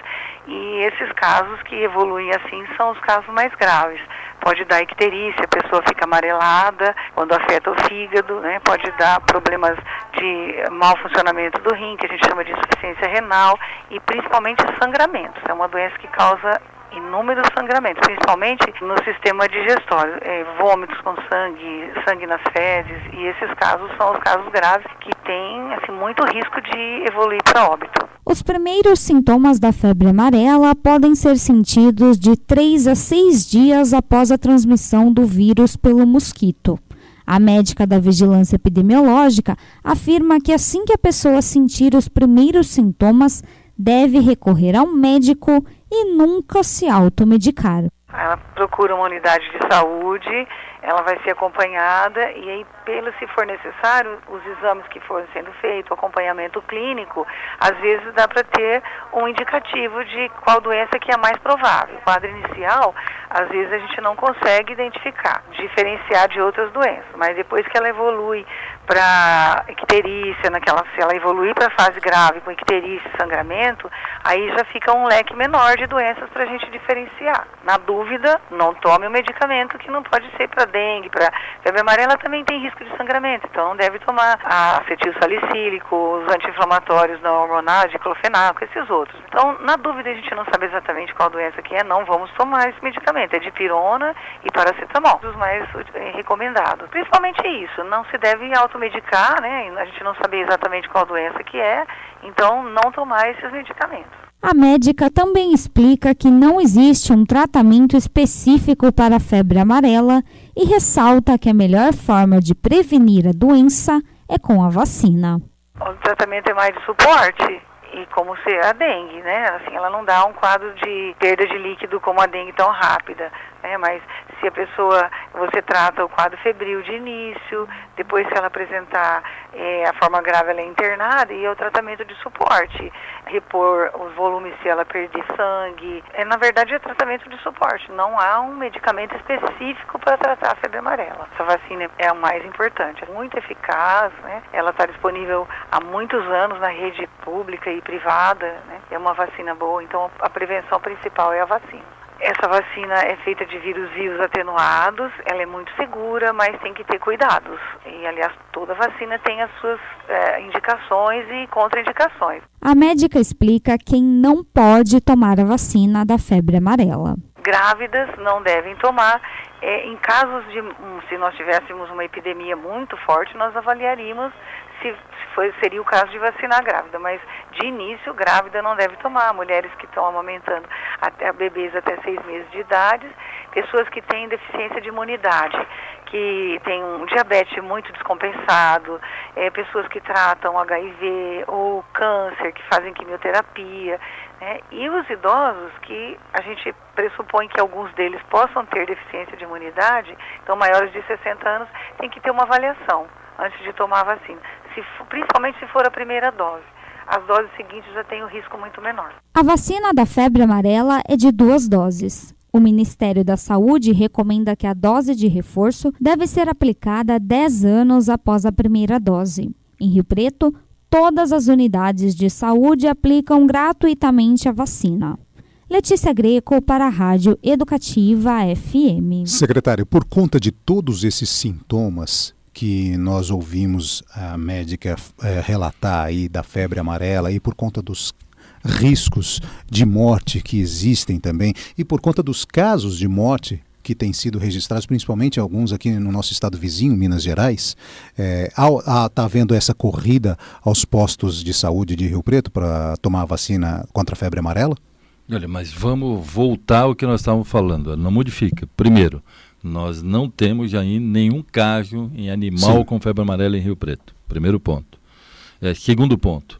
E esses casos que evoluem assim são os casos mais graves. Pode dar icterícia, a pessoa fica amarelada quando afeta o fígado, né? Pode dar problemas de mau funcionamento do rim, que a gente chama de insuficiência renal, e principalmente sangramentos. É uma doença que causa inúmeros sangramentos, principalmente no sistema digestório, vômitos com sangue nas fezes, e esses casos são os casos graves que têm assim, muito risco de evoluir para óbito. Os primeiros sintomas da febre amarela podem ser sentidos de 3 a 6 dias após a transmissão do vírus pelo mosquito. A médica da Vigilância Epidemiológica afirma que assim que a pessoa sentir os primeiros sintomas, deve recorrer ao médico e nunca se automedicar. Ela procura uma unidade de saúde, ela vai ser acompanhada e aí, se for necessário, os exames que forem sendo feitos, o acompanhamento clínico, às vezes dá para ter um indicativo de qual doença que é mais provável. O quadro inicial, às vezes a gente não consegue diferenciar de outras doenças, mas depois que ela evolui para icterícia, se ela evoluir para a fase grave com icterícia e sangramento, aí já fica um leque menor de doenças para a gente diferenciar. Na dúvida, não tome o medicamento que não pode ser para dengue, para febre amarela também tem risco de sangramento, então não deve tomar acetilsalicílico, os anti-inflamatórios não hormonais, diclofenaco, esses outros. Então, na dúvida, a gente não sabe exatamente qual doença que é, não vamos tomar esse medicamento. É dipirona e paracetamol, os mais recomendados. Principalmente isso, não se deve automedicar, né? A gente não saber exatamente qual doença que é, então não tomar esses medicamentos. A médica também explica que não existe um tratamento específico para a febre amarela e ressalta que a melhor forma de prevenir a doença é com a vacina. O tratamento é mais de suporte, e como ser a dengue, né? Assim, ela não dá um quadro de perda de líquido como a dengue tão rápida, né? Mas se a pessoa, você trata o quadro febril de início, depois se ela apresentar a forma grave, ela é internada e é o tratamento de suporte, repor os volumes se ela perder sangue, na verdade é tratamento de suporte, não há um medicamento específico para tratar a febre amarela. Essa vacina é a mais importante, é muito eficaz, né? Ela está disponível há muitos anos na rede pública e privada, né? É uma vacina boa, então a prevenção principal é a vacina. Essa vacina é feita de vírus vivos atenuados, ela é muito segura, mas tem que ter cuidados. E, aliás, toda vacina tem as suas indicações e contraindicações. A médica explica quem não pode tomar a vacina da febre amarela. Grávidas não devem tomar. Em casos se nós tivéssemos uma epidemia muito forte, nós avaliaríamos se seria o caso de vacinar grávida, mas de início, grávida não deve tomar. Mulheres que estão amamentando bebês até 6 meses de idade, pessoas que têm deficiência de imunidade, que têm um diabetes muito descompensado, pessoas que tratam HIV ou câncer, que fazem quimioterapia, né? E os idosos, que a gente pressupõe que alguns deles possam ter deficiência de imunidade, então maiores de 60 anos, tem que ter uma avaliação antes de tomar a vacina, principalmente se for a primeira dose. As doses seguintes já têm um risco muito menor. A vacina da febre amarela é de 2 doses. O Ministério da Saúde recomenda que a dose de reforço deve ser aplicada 10 anos após a primeira dose. Em Rio Preto, todas as unidades de saúde aplicam gratuitamente a vacina. Letícia Greco para a Rádio Educativa FM. Secretário, por conta de todos esses sintomas que nós ouvimos a médica relatar aí da febre amarela e por conta dos riscos de morte que existem também e por conta dos casos de morte que têm sido registrados, principalmente alguns aqui no nosso estado vizinho, Minas Gerais, está havendo essa corrida aos postos de saúde de Rio Preto para tomar a vacina contra a febre amarela? Olha, mas vamos voltar ao que nós estávamos falando, não modifica. Primeiro, nós não temos ainda nenhum caso em animal com febre amarela em Rio Preto. Primeiro ponto. Segundo ponto,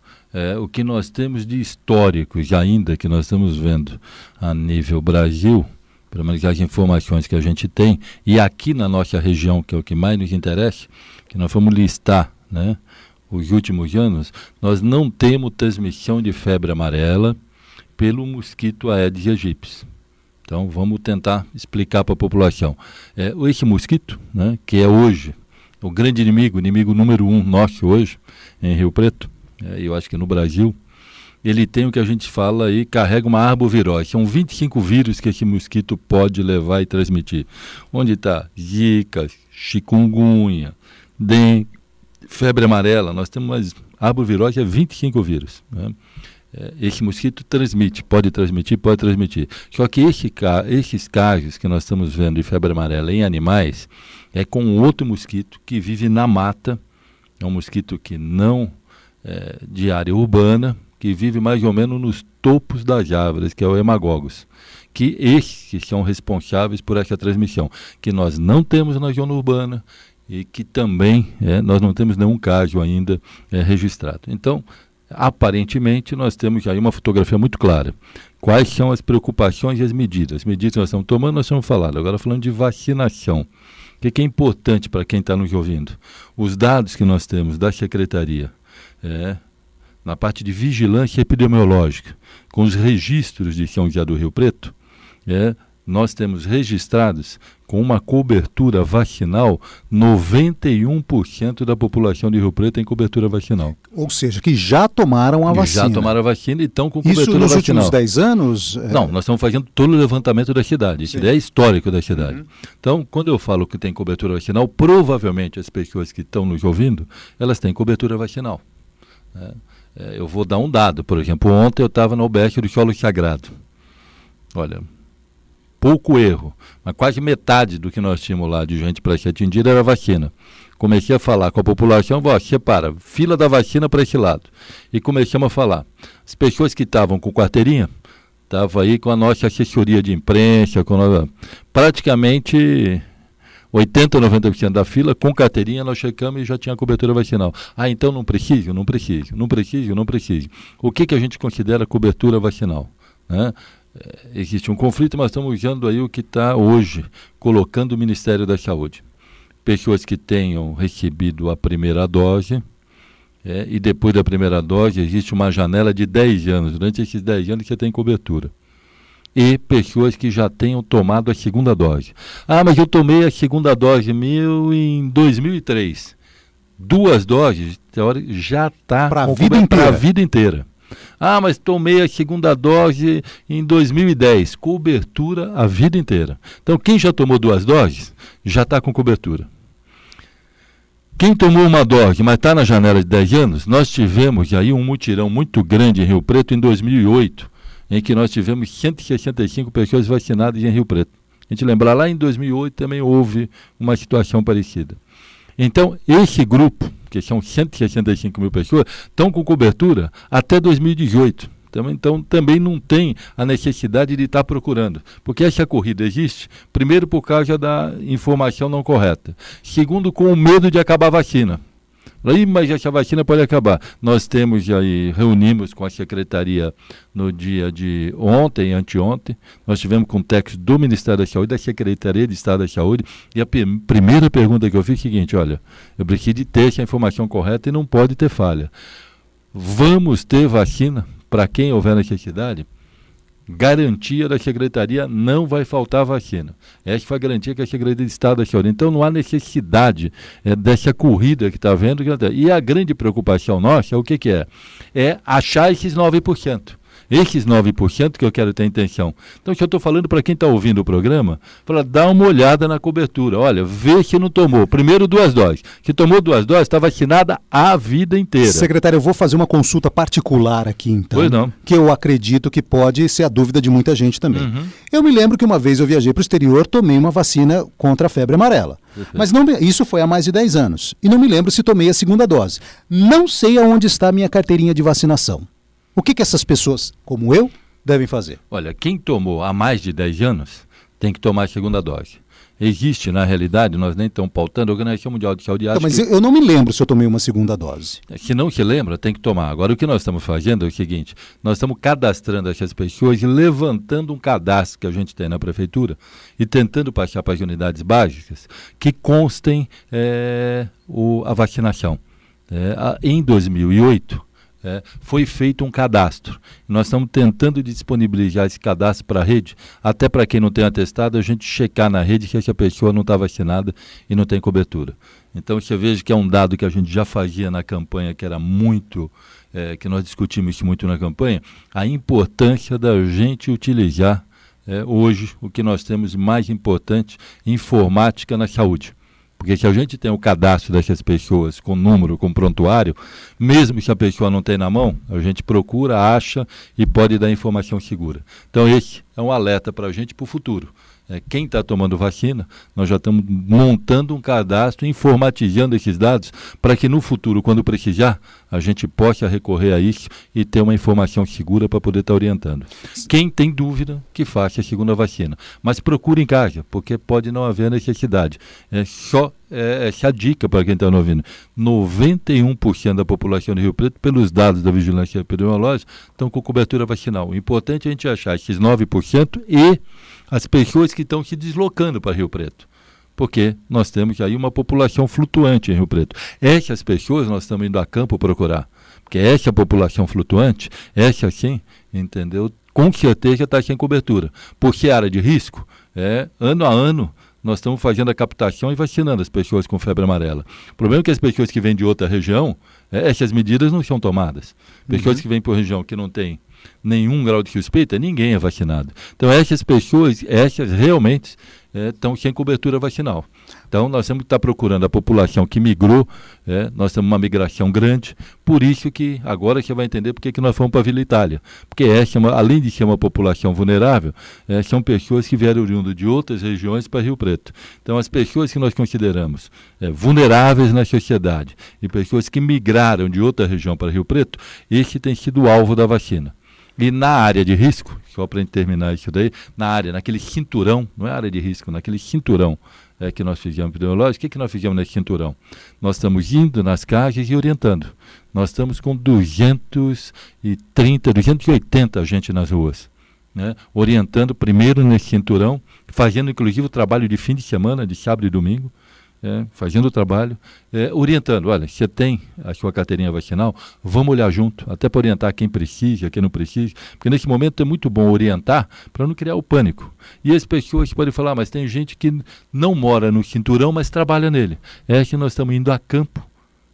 o que nós temos de históricos ainda, que nós estamos vendo a nível Brasil, pelo menos as informações que a gente tem, e aqui na nossa região, que é o que mais nos interessa, que nós vamos listar, né, os últimos anos, nós não temos transmissão de febre amarela pelo mosquito Aedes aegypti. Então vamos tentar explicar para a população. Esse mosquito, né, que é hoje o grande inimigo número 1 nosso hoje, em Rio Preto, eu acho que no Brasil, ele tem o que a gente fala aí, carrega uma arbovirose. São 25 vírus que esse mosquito pode levar e transmitir. Onde está Zika, chikungunya, dengue, febre amarela, nós temos uma arbovirose, 25 vírus, né? Esse mosquito pode transmitir. Só que esses casos que nós estamos vendo de febre amarela em animais é com outro mosquito que vive na mata, é um mosquito que não é de área urbana, que vive mais ou menos nos topos das árvores, que é o Haemococcus, que esses são responsáveis por essa transmissão, que nós não temos na zona urbana e que também nós não temos nenhum caso ainda registrado. Então, aparentemente, nós temos aí uma fotografia muito clara. Quais são as preocupações e as medidas? As medidas que nós estamos tomando, nós estamos falando. Agora, falando de vacinação. O que é importante para quem está nos ouvindo? Os dados que nós temos da Secretaria, na parte de vigilância epidemiológica, com os registros de São José do Rio Preto, nós temos registrados com uma cobertura vacinal, 91% da população de Rio Preto tem cobertura vacinal. Ou seja, que já tomaram a vacina. Já tomaram a vacina e estão com cobertura vacinal. Isso nos últimos 10 anos? Não, nós estamos fazendo todo o levantamento da cidade. Isso é histórico da cidade. Uhum. Então, quando eu falo que tem cobertura vacinal, provavelmente as pessoas que estão nos ouvindo, elas têm cobertura vacinal. Eu vou dar um dado, por exemplo, ontem eu estava no UBS do Solo Sagrado. Olha, pouco erro, mas quase metade do que nós tínhamos lá de gente para ser atendida era vacina. Comecei a falar com a população, separa, fila da vacina para esse lado. E começamos a falar. As pessoas que estavam com carteirinha, estavam aí com a nossa assessoria de imprensa, praticamente 80%, 90% da fila, com carteirinha, nós checamos e já tinha cobertura vacinal. Então não preciso. O que a gente considera cobertura vacinal? Existe um conflito, mas estamos usando aí o que está hoje, colocando o Ministério da Saúde. Pessoas que tenham recebido a primeira dose, e depois da primeira dose existe uma janela de 10 anos. Durante esses 10 anos você tem cobertura. E pessoas que já tenham tomado a segunda dose. Mas eu tomei a segunda dose em 2003. 2 doses, já está para a vida inteira. Mas tomei a segunda dose em 2010. Cobertura a vida inteira. Então, quem já tomou 2 doses, já está com cobertura. Quem tomou uma dose, mas está na janela de 10 anos, nós tivemos aí um mutirão muito grande em Rio Preto em 2008, em que nós tivemos 165 pessoas vacinadas em Rio Preto. A gente lembrar, lá em 2008 também houve uma situação parecida. Então, esse grupo, que são 165 mil pessoas, estão com cobertura até 2018. Então, também não tem a necessidade de estar procurando. Porque essa corrida existe, primeiro, por causa da informação não correta. Segundo, com o medo de acabar a vacina. Mas essa vacina pode acabar. Nós reunimos com a Secretaria no dia de ontem, anteontem. Nós tivemos com o técnico do Ministério da Saúde, da Secretaria de Estado da Saúde. E a primeira pergunta que eu fiz é a seguinte: eu preciso de ter essa informação correta e não pode ter falha. Vamos ter vacina para quem houver necessidade? Garantia da Secretaria, não vai faltar vacina. Essa foi a garantia que a Secretaria de Estado da Saúde. Então não há necessidade dessa corrida que está havendo. E a grande preocupação nossa, o que é? É achar esses 9%. Esses 9% que eu quero ter intenção. Então, se eu estou falando para quem está ouvindo o programa, dá uma olhada na cobertura. Olha, vê se não tomou. Primeiro, 2 doses. Se tomou 2 doses, está vacinada a vida inteira. Secretário, eu vou fazer uma consulta particular aqui, então. Pois não. Que eu acredito que pode ser a dúvida de muita gente também. Uhum. Eu me lembro que uma vez eu viajei para o exterior, tomei uma vacina contra a febre amarela. Perfeito. Mas isso foi há mais de 10 anos. E não me lembro se tomei a segunda dose. Não sei aonde está a minha carteirinha de vacinação. O que essas pessoas, como eu, devem fazer? Olha, quem tomou há mais de 10 anos tem que tomar a segunda dose. existe, na realidade, nós nem estamos pautando, a Organização Mundial de Saúde acha mas eu não me lembro se eu tomei uma segunda dose. Se não se lembra, tem que tomar. Agora, o que nós estamos fazendo é o seguinte, nós estamos cadastrando essas pessoas e levantando um cadastro que a gente tem na prefeitura e tentando passar para as unidades básicas que constem a vacinação. Em 2008, foi feito um cadastro. Nós estamos tentando disponibilizar esse cadastro para a rede, até para quem não tem atestado, a gente checar na rede que essa pessoa não está vacinada e não tem cobertura. Então você veja que é um dado que a gente já fazia na campanha, que era muito, que nós discutimos isso muito na campanha, a importância da gente utilizar hoje o que nós temos mais importante, informática na saúde. Porque se a gente tem o cadastro dessas pessoas com número, com prontuário, mesmo que a pessoa não tenha na mão, a gente procura, acha e pode dar informação segura. Então esse é um alerta para a gente para o futuro. Quem está tomando vacina, nós já estamos montando um cadastro, informatizando esses dados, para que no futuro, quando precisar, a gente possa recorrer a isso e ter uma informação segura para poder estar orientando. Quem tem dúvida, que faça a segunda vacina. Mas procure em casa, porque pode não haver necessidade. Essa dica para quem está ouvindo. 91% da população de Rio Preto, pelos dados da Vigilância Epidemiológica, estão com cobertura vacinal. O importante é a gente achar esses 9% e as pessoas que estão se deslocando para Rio Preto. Porque nós temos aí uma população flutuante em Rio Preto. Essas pessoas nós estamos indo a campo procurar. Porque essa população flutuante, essa sim, entendeu? Com certeza está sem cobertura. Por ser área de risco, ano a ano, nós estamos fazendo a captação e vacinando as pessoas com febre amarela. O problema é que as pessoas que vêm de outra região, essas medidas não são tomadas. Pessoas que vêm por região que não tem nenhum grau de suspeita, ninguém é vacinado. Então essas pessoas, realmente estão sem cobertura vacinal. Então nós temos que estar procurando a população que migrou, nós temos uma migração grande, por isso que agora você vai entender porque que nós fomos para a Vila Itália. Porque além de ser uma população vulnerável, são pessoas que vieram oriundo de outras regiões para Rio Preto. Então as pessoas que nós consideramos vulneráveis na sociedade e pessoas que migraram de outra região para Rio Preto, esse tem sido o alvo da vacina. E na área de risco, só para terminar isso daí, naquele cinturão, não é área de risco, naquele cinturão que nós fizemos epidemiológico, o que nós fizemos nesse cinturão? Nós estamos indo nas casas e orientando. Nós estamos com 280 gente nas ruas, orientando primeiro nesse cinturão, fazendo inclusive o trabalho de fim de semana, de sábado e domingo, fazendo o trabalho, orientando, olha, você tem a sua carteirinha vacinal, vamos olhar junto, até para orientar quem precisa, quem não precisa, porque nesse momento é muito bom orientar para não criar o pânico. E as pessoas podem falar, mas tem gente que não mora no cinturão, mas trabalha nele. Que nós estamos indo a campo,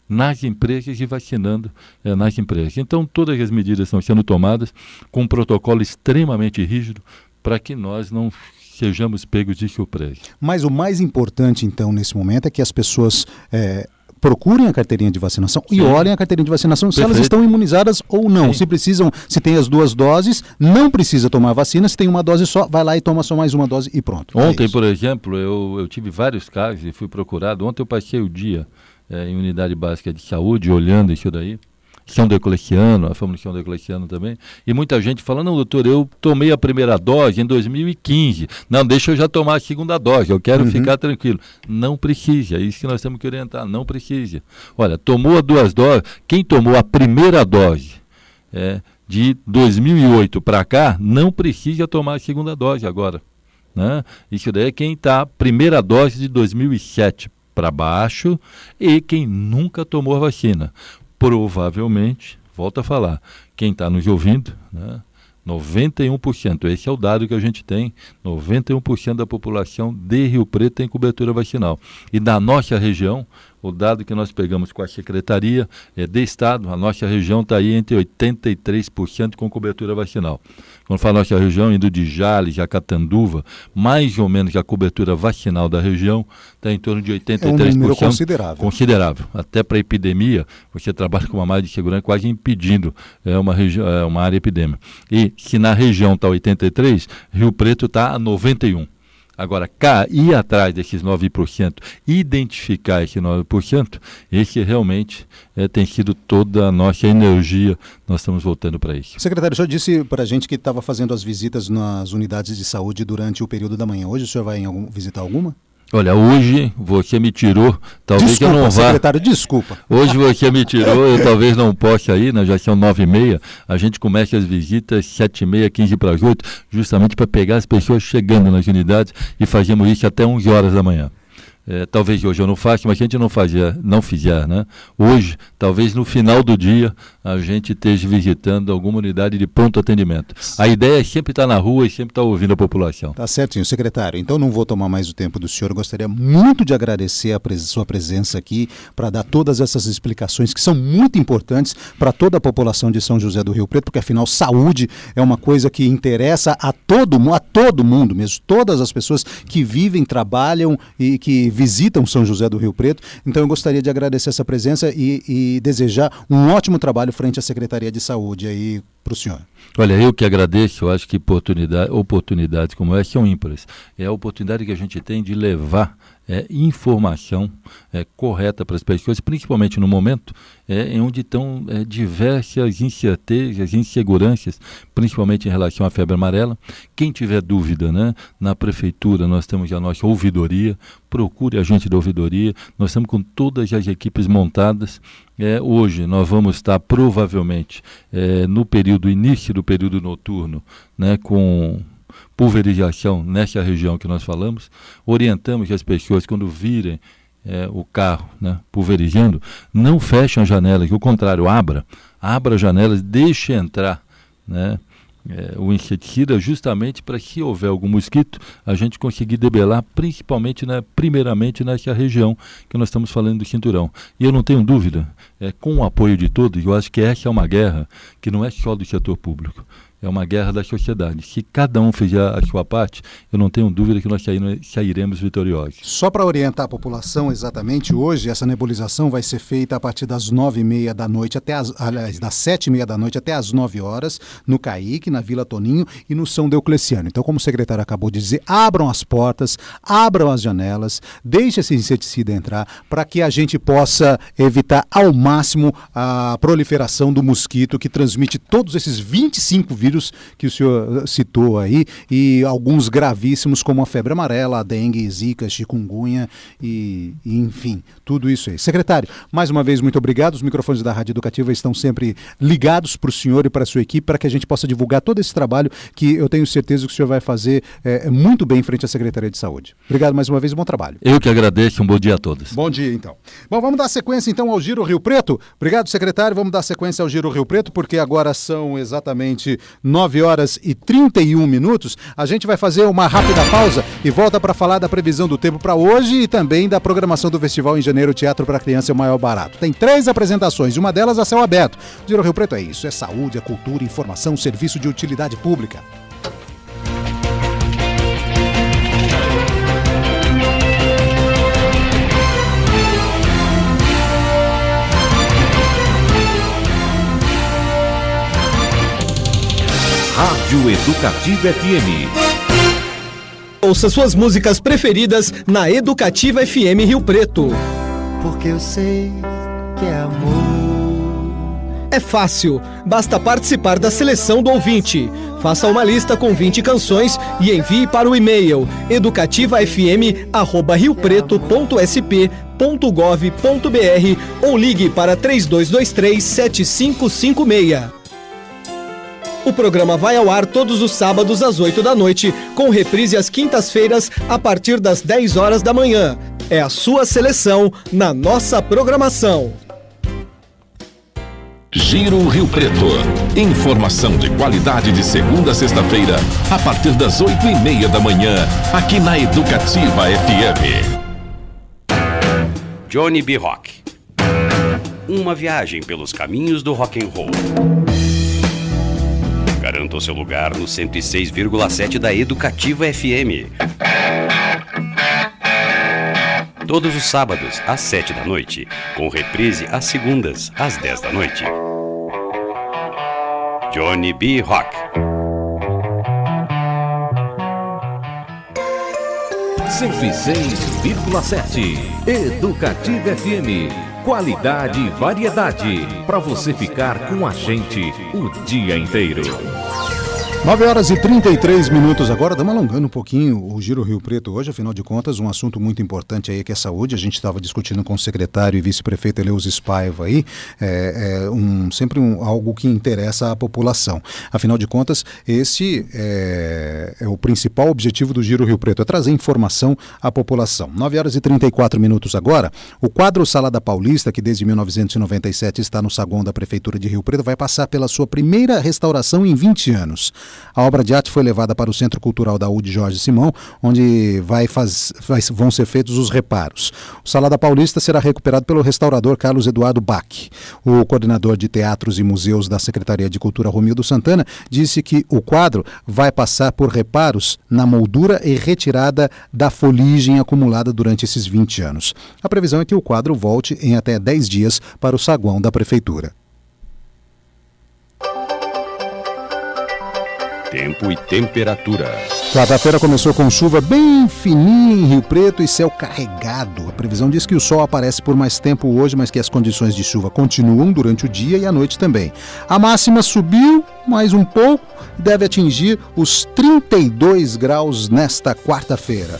nas empresas e vacinando nas empresas. Então todas as medidas estão sendo tomadas com um protocolo extremamente rígido para que nós não sejamos pegos de surpresa. Mas o mais importante, então, nesse momento é que as pessoas procurem a carteirinha de vacinação e olhem a carteirinha de vacinação se elas estão imunizadas ou não. Se precisam, se tem as 2 doses, não precisa tomar vacina. Se tem uma dose só, vai lá e toma só mais uma dose e pronto. Ontem, por exemplo, eu tive vários casos e fui procurado. Ontem eu passei o dia em unidade básica de saúde, olhando isso daí. São Diocleciano, a família São Diocleciano também, e muita gente falando, não, doutor, eu tomei a primeira dose em 2015, não, deixa eu já tomar a segunda dose, eu quero ficar tranquilo. Não precisa, é isso que nós temos que orientar, não precisa. Olha, tomou as 2 doses, quem tomou a primeira dose de 2008 para cá, não precisa tomar a segunda dose agora. Isso daí é quem está, primeira dose de 2007 para baixo, e quem nunca tomou a vacina. Provavelmente, volto a falar, quem está nos ouvindo, 91%, esse é o dado que a gente tem, 91% da população de Rio Preto tem cobertura vacinal. E da nossa região, o dado que nós pegamos com a Secretaria de Estado, a nossa região está aí entre 83% com cobertura vacinal. Quando falo nossa região, indo de Jales, Jacatanduva, mais ou menos a cobertura vacinal da região está em torno de 83%. É um número considerável. Considerável. Até para a epidemia, você trabalha com uma malha de segurança quase impedindo uma área epidêmica. E se na região está 83%, Rio Preto está a 91%. Agora, ir atrás desses 9%, identificar esse 9%, esse realmente tem sido toda a nossa energia, nós estamos voltando para isso. Secretário, o senhor disse para a gente que estava fazendo as visitas nas unidades de saúde durante o período da manhã. Hoje o senhor vai visitar alguma? Olha, hoje você me tirou, talvez desculpa, eu não vá. Secretário, desculpa. Hoje você me tirou, eu talvez não possa ir, né? Já são 9h30, a gente começa as visitas 7h30, 15:45, justamente para pegar as pessoas chegando nas unidades e fazemos isso até 11 horas da manhã. Talvez hoje eu não faça, mas se a gente não fizer, né? Hoje, talvez no final do dia, a gente esteja visitando alguma unidade de pronto atendimento. A ideia é sempre estar na rua e sempre estar ouvindo a população. Tá certinho, secretário. Então não vou tomar mais o tempo do senhor. Eu gostaria muito de agradecer a sua presença aqui para dar todas essas explicações que são muito importantes para toda a população de São José do Rio Preto, porque afinal saúde é uma coisa que interessa a todo mundo mesmo, todas as pessoas que vivem, trabalham e que visitam São José do Rio Preto. Então eu gostaria de agradecer essa presença e desejar um ótimo trabalho frente à Secretaria de Saúde aí para o senhor. Olha, eu que agradeço, eu acho que oportunidades como essa são ímpares. É a oportunidade que a gente tem de levar informação correta para as pessoas, principalmente no momento em onde estão diversas incertezas, inseguranças, principalmente em relação à febre amarela. Quem tiver dúvida, né, na prefeitura nós temos a nossa ouvidoria, procure a gente da ouvidoria, nós estamos com todas as equipes montadas. Hoje nós vamos estar provavelmente no início do período noturno, né, com pulverização nessa região que nós falamos. Orientamos as pessoas, quando virem o carro, né, pulverizando, não fechem as janelas, ao contrário, abra as janelas, deixe entrar, né, o inseticida, justamente para que, se houver algum mosquito, a gente conseguir debelar, principalmente, primeiramente nessa região que nós estamos falando do cinturão. E eu não tenho dúvida, com o apoio de todos, eu acho que essa é uma guerra que não é só do setor público. É uma guerra da sociedade. Se cada um fizer a sua parte, eu não tenho dúvida que nós sairemos vitoriosos. Só para orientar a população exatamente, hoje essa nebulização vai ser feita a partir das 9h30 da noite, das 7h30 da noite até as 9 horas, no CAIC, na Vila Toninho e no São Diocleciano. Então, como o secretário acabou de dizer, abram as portas, abram as janelas, deixe esse inseticida entrar, para que a gente possa evitar ao máximo a proliferação do mosquito que transmite todos esses 25 vírus que o senhor citou aí, e alguns gravíssimos como a febre amarela, a dengue, zika, chikungunya e enfim, tudo isso aí. Secretário, mais uma vez muito obrigado, os microfones da Rádio Educativa estão sempre ligados para o senhor e para a sua equipe, para que a gente possa divulgar todo esse trabalho que eu tenho certeza que o senhor vai fazer muito bem frente à Secretaria de Saúde. Obrigado mais uma vez e bom trabalho. Eu que agradeço, um bom dia a todos. Bom dia então. Bom, vamos dar sequência então ao Giro Rio Preto. Obrigado, secretário, vamos dar sequência ao Giro Rio Preto, porque agora são exatamente 9h31. A gente vai fazer uma rápida pausa e volta para falar da previsão do tempo para hoje e também da programação do Festival em Janeiro Teatro para Criança é o Maior Barato. Tem 3 apresentações e uma delas a céu aberto. O Giro Rio Preto é isso, é saúde, é cultura, informação, serviço de utilidade pública. Rádio Educativa FM. Ouça suas músicas preferidas na Educativa FM Rio Preto. Porque eu sei que é amor. É fácil, basta participar da seleção do ouvinte. Faça uma lista com 20 canções e envie para o e-mail educativafm@riopreto.sp.gov.br ou ligue para 3223-7556. O programa vai ao ar todos os sábados às 8 da noite, com reprise às quintas-feiras a partir das 10 horas da manhã. É a sua seleção na nossa programação. Giro Rio Preto. Informação de qualidade de segunda a sexta-feira, a partir das 8h30 da manhã, aqui na Educativa FM. Johnny B. Rock. Uma viagem pelos caminhos do rock and roll. Garanta o seu lugar no 106,7 da Educativa FM. Todos os sábados, às 7 da noite, com reprise às segundas, às 10 da noite. Johnny B. Rock. 106,7 Educativa FM. Qualidade e variedade para você ficar com a gente o dia inteiro. 9h33 agora, estamos alongando um pouquinho o Giro Rio Preto hoje, afinal de contas, um assunto muito importante aí que é saúde. A gente estava discutindo com o secretário e vice-prefeito Eleusis Paiva aí, algo que interessa à população. Afinal de contas, esse é o principal objetivo do Giro Rio Preto, é trazer informação à população. 9h34 agora, o quadro Salada Paulista, que desde 1997 está no saguão da Prefeitura de Rio Preto, vai passar pela sua primeira restauração em 20 anos. A obra de arte foi levada para o Centro Cultural da UD Jorge Simão, onde vão ser feitos os reparos. O Salada Paulista será recuperado pelo restaurador Carlos Eduardo Bach. O coordenador de teatros e museus da Secretaria de Cultura, Romildo Santana, disse que o quadro vai passar por reparos na moldura e retirada da foligem acumulada durante esses 20 anos. A previsão é que o quadro volte em até 10 dias para o saguão da Prefeitura. Tempo e temperatura. Quarta-feira começou com chuva bem fininha em Rio Preto e céu carregado. A previsão diz que o sol aparece por mais tempo hoje, mas que as condições de chuva continuam durante o dia e a noite também. A máxima subiu mais um pouco e deve atingir os 32 graus nesta quarta-feira.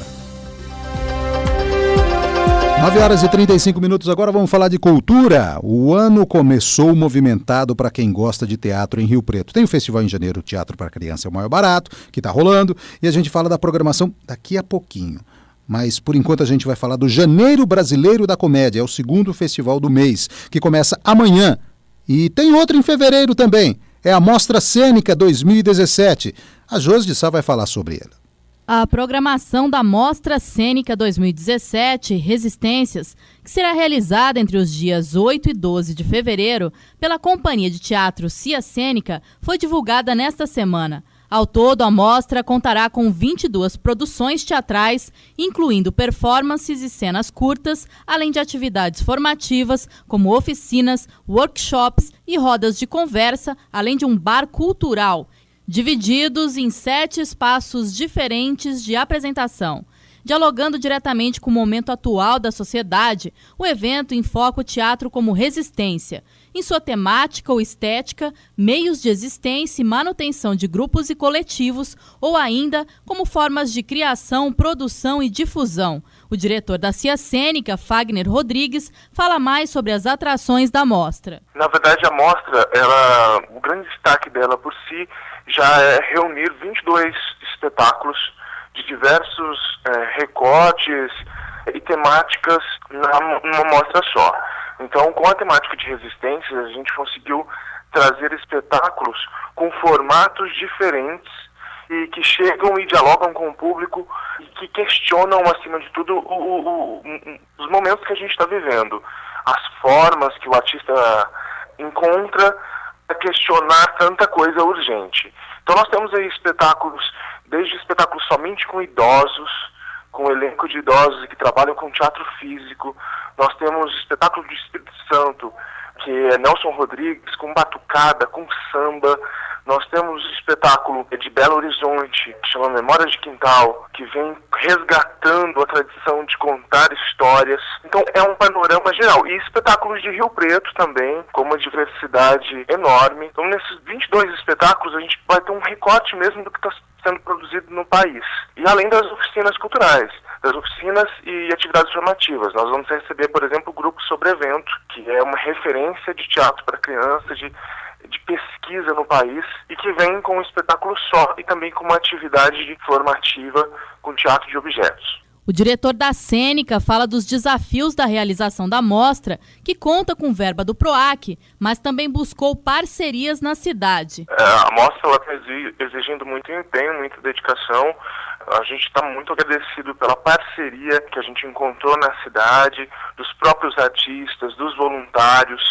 9h35 agora, vamos falar de cultura. O ano começou movimentado para quem gosta de teatro em Rio Preto. Tem o festival em janeiro, Teatro para Criança é o Maior Barato, que está rolando, e a gente fala da programação daqui a pouquinho. Mas, por enquanto, a gente vai falar do Janeiro Brasileiro da Comédia, é o segundo festival do mês, que começa amanhã. E tem outro em fevereiro também, é a Mostra Cênica 2017. A Josi de Sá vai falar sobre ela. A programação da Mostra Cênica 2017, Resistências, que será realizada entre os dias 8 e 12 de fevereiro pela Companhia de Teatro Cia Cênica, foi divulgada nesta semana. Ao todo, a mostra contará com 22 produções teatrais, incluindo performances e cenas curtas, além de atividades formativas, como oficinas, workshops e rodas de conversa, além de um bar cultural, divididos em 7 espaços diferentes de apresentação. Dialogando diretamente com o momento atual da sociedade, o evento enfoca o teatro como resistência, em sua temática ou estética, meios de existência e manutenção de grupos e coletivos, ou ainda como formas de criação, produção e difusão. O diretor da Cia Cênica, Fagner Rodrigues, fala mais sobre as atrações da mostra. Na verdade, a mostra, o grande destaque dela por si já é reunir 22 espetáculos de diversos recortes e temáticas numa mostra só. Então, com a temática de resistência, a gente conseguiu trazer espetáculos com formatos diferentes e que chegam e dialogam com o público e que questionam, acima de tudo, os momentos que a gente está vivendo. As formas que o artista encontra para questionar tanta coisa urgente. Então nós temos aí espetáculos, desde espetáculos somente com idosos, com elenco de idosos que trabalham com teatro físico. Nós temos espetáculo de Espírito Santo, que é Nelson Rodrigues, com batucada, com samba. Nós temos espetáculo de Belo Horizonte, que chama Memórias de Quintal, que vem resgatando a tradição de contar histórias. Então é um panorama geral. E espetáculos de Rio Preto também, com uma diversidade enorme. Então nesses 22 espetáculos a gente vai ter um recorte mesmo do que está sendo produzido no país. E além das oficinas culturais, das oficinas e atividades formativas. Nós vamos receber, por exemplo, o Grupo Sobre Evento, que é uma referência de teatro para criança, de pesquisa no país, e que vem com um espetáculo só e também com uma atividade formativa com teatro de objetos. O diretor da Cênica fala dos desafios da realização da mostra, que conta com verba do PROAC, mas também buscou parcerias na cidade. A mostra está exigindo muito empenho, muita dedicação. A gente está muito agradecido pela parceria que a gente encontrou na cidade, dos próprios artistas, dos voluntários,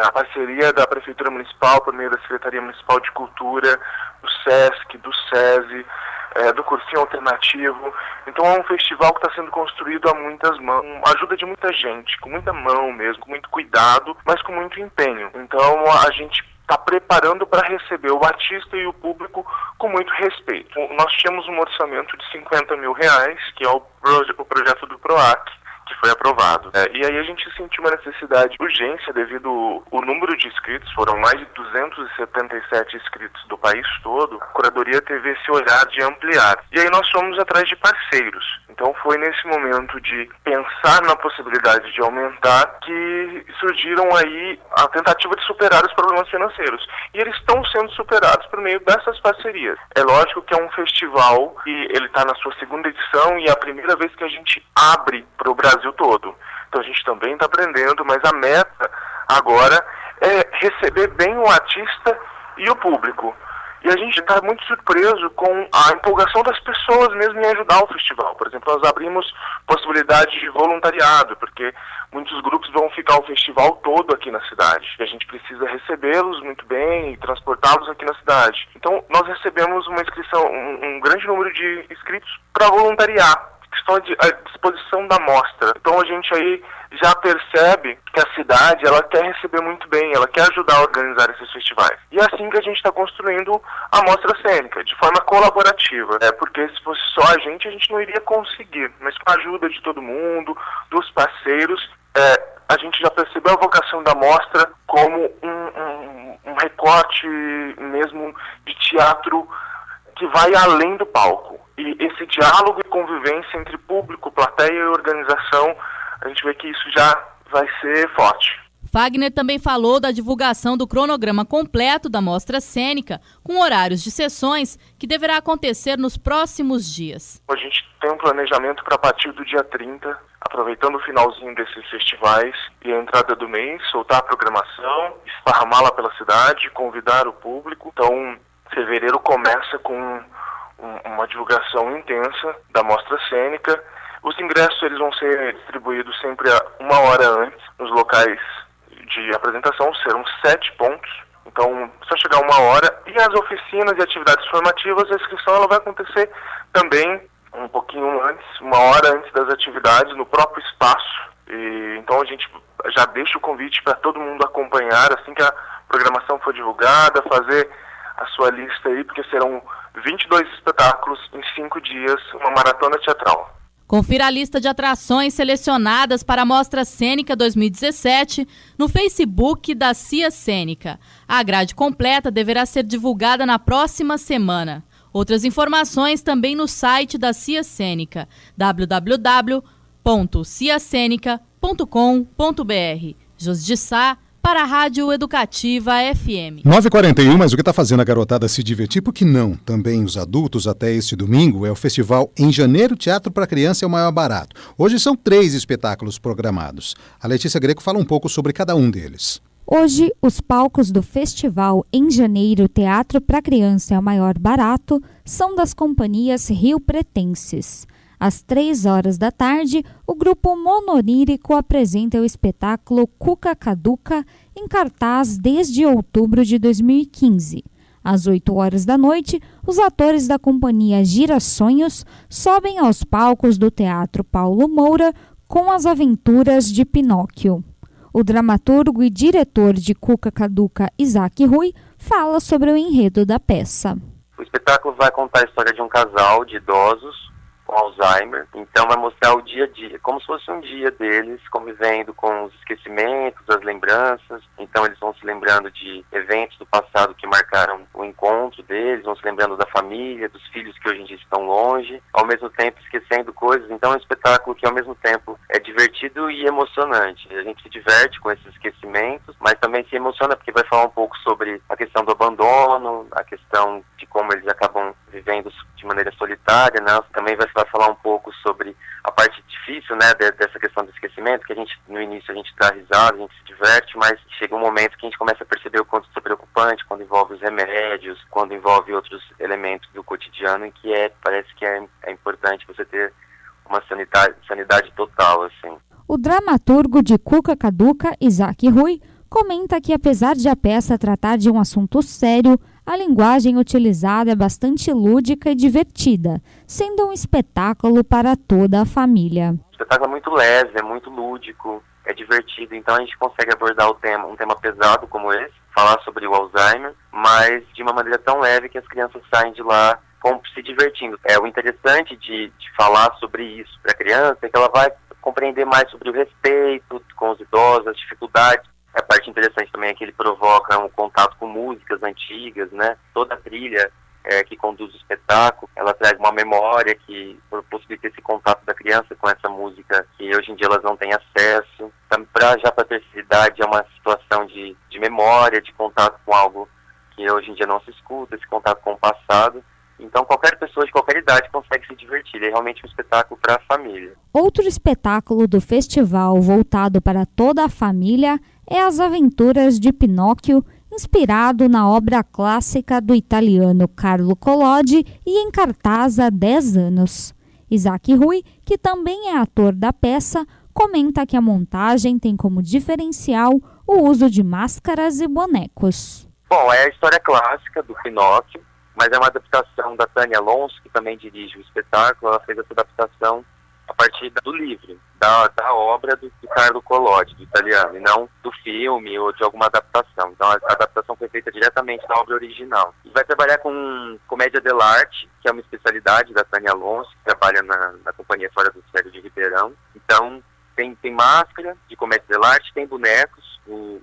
a parceria da Prefeitura Municipal por meio da Secretaria Municipal de Cultura, do SESC, do SESI, do Cursinho Alternativo. Então é um festival que está sendo construído a muitas mãos, ajuda de muita gente, com muita mão mesmo, com muito cuidado, mas com muito empenho. Então a gente está preparando para receber o artista e o público com muito respeito. Nós tínhamos um orçamento de R$50 mil, que é o projeto do PROAC, que foi aprovado. E aí a gente sentiu uma necessidade de urgência devido ao número de inscritos, foram mais de 277 inscritos do país todo. A curadoria teve esse olhar de ampliar. E aí nós fomos atrás de parceiros. Então foi nesse momento de pensar na possibilidade de aumentar que surgiram aí a tentativa de superar os problemas financeiros. E eles estão sendo superados por meio dessas parcerias. É lógico que é um festival e ele está na sua segunda edição e é a primeira vez que a gente abre para o Brasil todo. Então a gente também está aprendendo, mas a meta agora é receber bem o artista e o público. E a gente está muito surpreso com a empolgação das pessoas mesmo em ajudar o festival. Por exemplo, nós abrimos possibilidade de voluntariado, porque muitos grupos vão ficar o festival todo aqui na cidade. E a gente precisa recebê-los muito bem e transportá-los aqui na cidade. Então, nós recebemos uma inscrição, um grande número de inscritos para voluntariar, que estão à disposição da mostra. Então, a gente aí já percebe que a cidade, ela quer receber muito bem, ela quer ajudar a organizar esses festivais. E é assim que a gente está construindo a mostra cênica, de forma colaborativa. Porque se fosse só a gente não iria conseguir. Mas com a ajuda de todo mundo, dos parceiros, a gente já percebeu a vocação da mostra como um recorte mesmo de teatro que vai além do palco. E esse diálogo e convivência entre público, plateia e organização, a gente vê que isso já vai ser forte. Fagner também falou da divulgação do cronograma completo da mostra cênica, com horários de sessões, que deverá acontecer nos próximos dias. A gente tem um planejamento para a partir do dia 30, aproveitando o finalzinho desses festivais e a entrada do mês, soltar a programação, esparramá-la pela cidade, convidar o público. Então, fevereiro começa com uma divulgação intensa da mostra cênica. Os ingressos eles vão ser distribuídos sempre uma hora antes, nos locais de apresentação, serão 7 pontos. Então, só chegar uma hora. E as oficinas e atividades formativas, a inscrição ela vai acontecer também um pouquinho antes, uma hora antes das atividades, no próprio espaço. E, então, a gente já deixa o convite para todo mundo acompanhar, assim que a programação for divulgada, fazer a sua lista aí, porque serão 22 espetáculos em 5 dias, uma maratona teatral. Confira a lista de atrações selecionadas para a Mostra Cênica 2017 no Facebook da Cia Cênica. A grade completa deverá ser divulgada na próxima semana. Outras informações também no site da Cia Cênica, www.ciacenica.com.br. Josdi Sá, para a Rádio Educativa FM. 9h41, mas o que está fazendo a garotada se divertir? Por que não? Também os adultos, até este domingo, é o festival Em Janeiro, Teatro para Criança é o Maior Barato. Hoje são 3 espetáculos programados. A Letícia Greco fala um pouco sobre cada um deles. Hoje, os palcos do festival Em Janeiro, Teatro para Criança é o Maior Barato são das companhias Rio Pretenses. Às 3h da tarde, o grupo Mononírico apresenta o espetáculo Cuca Caduca, em cartaz desde outubro de 2015. Às 8h da noite, os atores da companhia Girasonhos sobem aos palcos do Teatro Paulo Moura com as aventuras de Pinóquio. O dramaturgo e diretor de Cuca Caduca, Isaac Rui, fala sobre o enredo da peça. O espetáculo vai contar a história de um casal de idosos com Alzheimer, então vai mostrar o dia a dia, como se fosse um dia deles, convivendo com os esquecimentos, as lembranças. Então eles vão se lembrando de eventos do passado que marcaram o encontro deles, vão se lembrando da família, dos filhos que hoje em dia estão longe, ao mesmo tempo esquecendo coisas. Então é um espetáculo que ao mesmo tempo é divertido e emocionante. A gente se diverte com esses esquecimentos, mas também se emociona porque vai falar um pouco sobre a questão do abandono, a questão de como eles acabam vivendo de maneira solitária, né? Também vai falar um pouco sobre a parte difícil, né, dessa questão do esquecimento, que a gente, no início, a gente dá risada, a gente se diverte, mas chega um momento que a gente começa a perceber o quanto isso é preocupante, quando envolve os remédios, quando envolve outros elementos do cotidiano, em que parece que é importante você ter uma sanidade total, assim. O dramaturgo de Cuca Caduca, Isaac Rui, comenta que apesar de a peça tratar de um assunto sério, a linguagem utilizada é bastante lúdica e divertida, sendo um espetáculo para toda a família. O espetáculo é muito leve, é muito lúdico, é divertido, então a gente consegue abordar um tema pesado como esse, falar sobre o Alzheimer, mas de uma maneira tão leve que as crianças saem de lá se divertindo. O interessante de falar sobre isso para a criança é que ela vai compreender mais sobre o respeito com os idosos, as dificuldades. A parte interessante também é que ele provoca um contato com músicas antigas, né? Toda a trilha que conduz o espetáculo, ela traz uma memória que possibilita esse contato da criança com essa música que hoje em dia elas não têm acesso. Já para a terceira idade é uma situação de memória, de contato com algo que hoje em dia não se escuta, esse contato com o passado. Então qualquer pessoa de qualquer idade consegue se divertir, é realmente um espetáculo para a família. Outro espetáculo do festival voltado para toda a família é As Aventuras de Pinóquio, inspirado na obra clássica do italiano Carlo Collodi e em cartaz há 10 anos. Isaac Rui, que também é ator da peça, comenta que a montagem tem como diferencial o uso de máscaras e bonecos. Bom, é a história clássica do Pinóquio, mas é uma adaptação da Tânia Alonso, que também dirige o espetáculo. Ela fez essa adaptação a partir do livro, da obra do Carlo Collodi, do italiano, e não do filme ou de alguma adaptação. Então a adaptação foi feita diretamente da obra original. E vai trabalhar com comédia dell'arte, que é uma especialidade da Tânia Alonso, que trabalha na Companhia Fora do Século de Ribeirão. Então tem máscara de comédia dell'arte, tem bonecos. O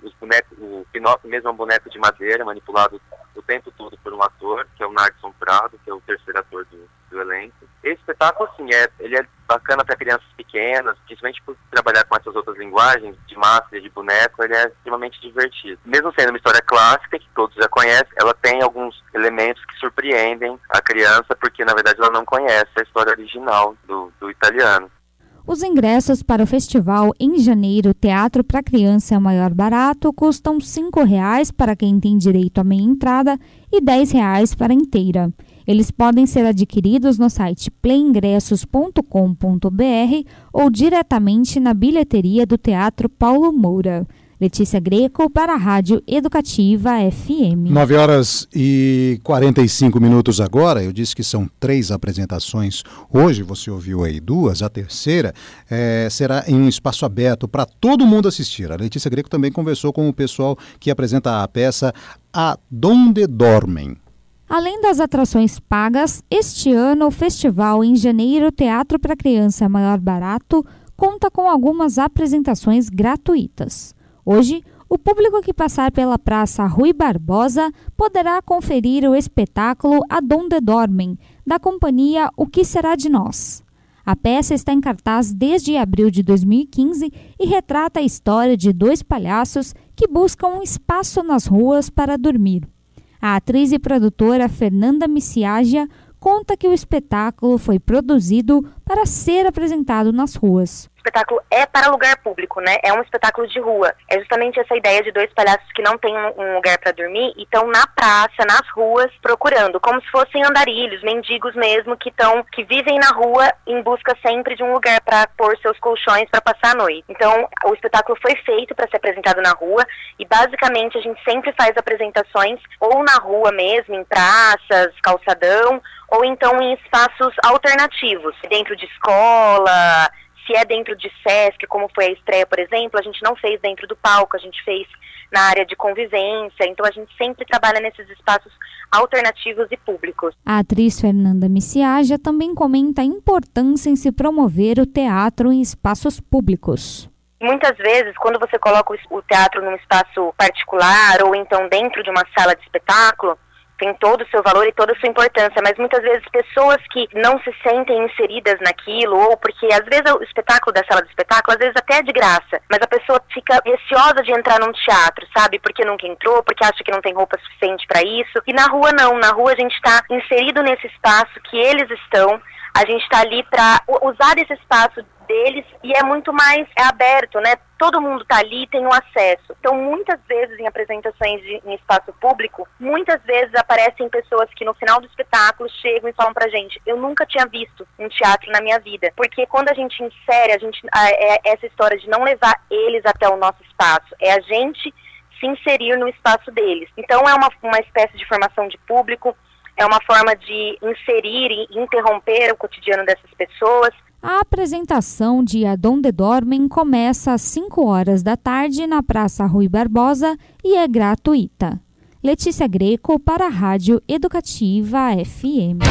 Pinóquio mesmo é um boneco de madeira, manipulado o tempo todo por um ator, que é o Nardson Prado, que é o terceiro ator do elenco. Esse espetáculo, assim, ele é bacana para crianças pequenas, principalmente por trabalhar com essas outras linguagens, de máscara, de boneco, ele é extremamente divertido. Mesmo sendo uma história clássica, que todos já conhecem, ela tem alguns elementos que surpreendem a criança, porque, na verdade, ela não conhece a história original do italiano. Os ingressos para o festival em janeiro, Teatro para Criança é o Maior Barato, custam R$ 5,00 para quem tem direito à meia entrada e R$ 10,00 para inteira. Eles podem ser adquiridos no site playingressos.com.br ou diretamente na bilheteria do Teatro Paulo Moura. Letícia Greco para a Rádio Educativa FM. 9h45 agora. Eu disse que são 3 apresentações. Hoje você ouviu aí 2, a terceira será em um espaço aberto para todo mundo assistir. A Letícia Greco também conversou com o pessoal que apresenta a peça Adonde Dormem. Além das atrações pagas, este ano o festival em janeiro Teatro para Criança Maior Barato conta com algumas apresentações gratuitas. Hoje, o público que passar pela Praça Rui Barbosa poderá conferir o espetáculo Adonde Dormem, da companhia O Que Será de Nós. A peça está em cartaz desde abril de 2015 e retrata a história de 2 palhaços que buscam um espaço nas ruas para dormir. A atriz e produtora Fernanda Miciagia conta que o espetáculo foi produzido para ser apresentado nas ruas. O espetáculo é para lugar público, né? É um espetáculo de rua. É justamente essa ideia de 2 palhaços que não têm um lugar para dormir e estão na praça, nas ruas, procurando, como se fossem andarilhos, mendigos mesmo, que vivem na rua em busca sempre de um lugar para pôr seus colchões para passar a noite. Então, o espetáculo foi feito para ser apresentado na rua e, basicamente, a gente sempre faz apresentações ou na rua mesmo, em praças, calçadão, ou então em espaços alternativos, dentro de escola. Se é dentro de Sesc, como foi a estreia, por exemplo, a gente não fez dentro do palco, a gente fez na área de convivência, então a gente sempre trabalha nesses espaços alternativos e públicos. A atriz Fernanda Miciagia também comenta a importância em se promover o teatro em espaços públicos. Muitas vezes, quando você coloca o teatro num espaço particular ou então dentro de uma sala de espetáculo, tem todo o seu valor e toda a sua importância, mas muitas vezes pessoas que não se sentem inseridas naquilo, ou porque às vezes o espetáculo da sala de espetáculo, às vezes até é de graça, mas a pessoa fica receosa de entrar num teatro, sabe? Porque nunca entrou, porque acha que não tem roupa suficiente para isso. E na rua não, na rua a gente está inserido nesse espaço que eles estão, a gente está ali para usar esse espaço deles e é muito mais aberto, né? Todo mundo está ali e tem um acesso. Então, muitas vezes em apresentações em espaço público, muitas vezes aparecem pessoas que no final do espetáculo chegam e falam pra gente: eu nunca tinha visto um teatro na minha vida. Porque quando a gente insere, essa história de não levar eles até o nosso espaço, é a gente se inserir no espaço deles. Então, é uma espécie de formação de público, é uma forma de inserir e interromper o cotidiano dessas pessoas. A apresentação de Adonde Dormem começa às 5 horas da tarde na Praça Rui Barbosa e é gratuita. Letícia Greco para a Rádio Educativa FM.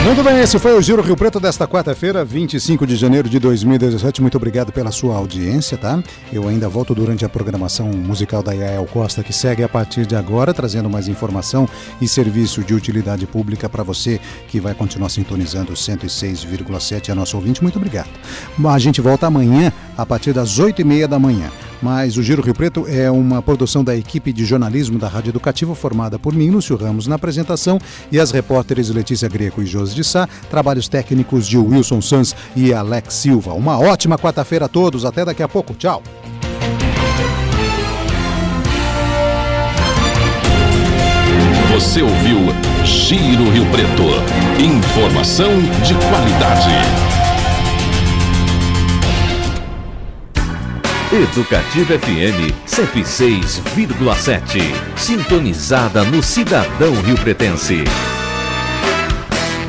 Muito bem, esse foi o Giro Rio Preto desta quarta-feira, 25 de janeiro de 2017. Muito obrigado pela sua audiência, tá? Eu ainda volto durante a programação musical da Yael Costa, que segue a partir de agora, trazendo mais informação e serviço de utilidade pública para você que vai continuar sintonizando 106,7. A nosso ouvinte, muito obrigado. A gente volta amanhã, a partir das 8h30 da manhã. Mas o Giro Rio Preto é uma produção da equipe de jornalismo da Rádio Educativa, formada por mim, Lúcio Ramos, na apresentação, e as repórteres Letícia Greco e Josi de Sá, trabalhos técnicos de Wilson Sanz e Alex Silva. Uma ótima quarta-feira a todos, até daqui a pouco, tchau! Você ouviu Giro Rio Preto, informação de qualidade. Educativa FM 106,7. Sintonizada no cidadão rio-pretense.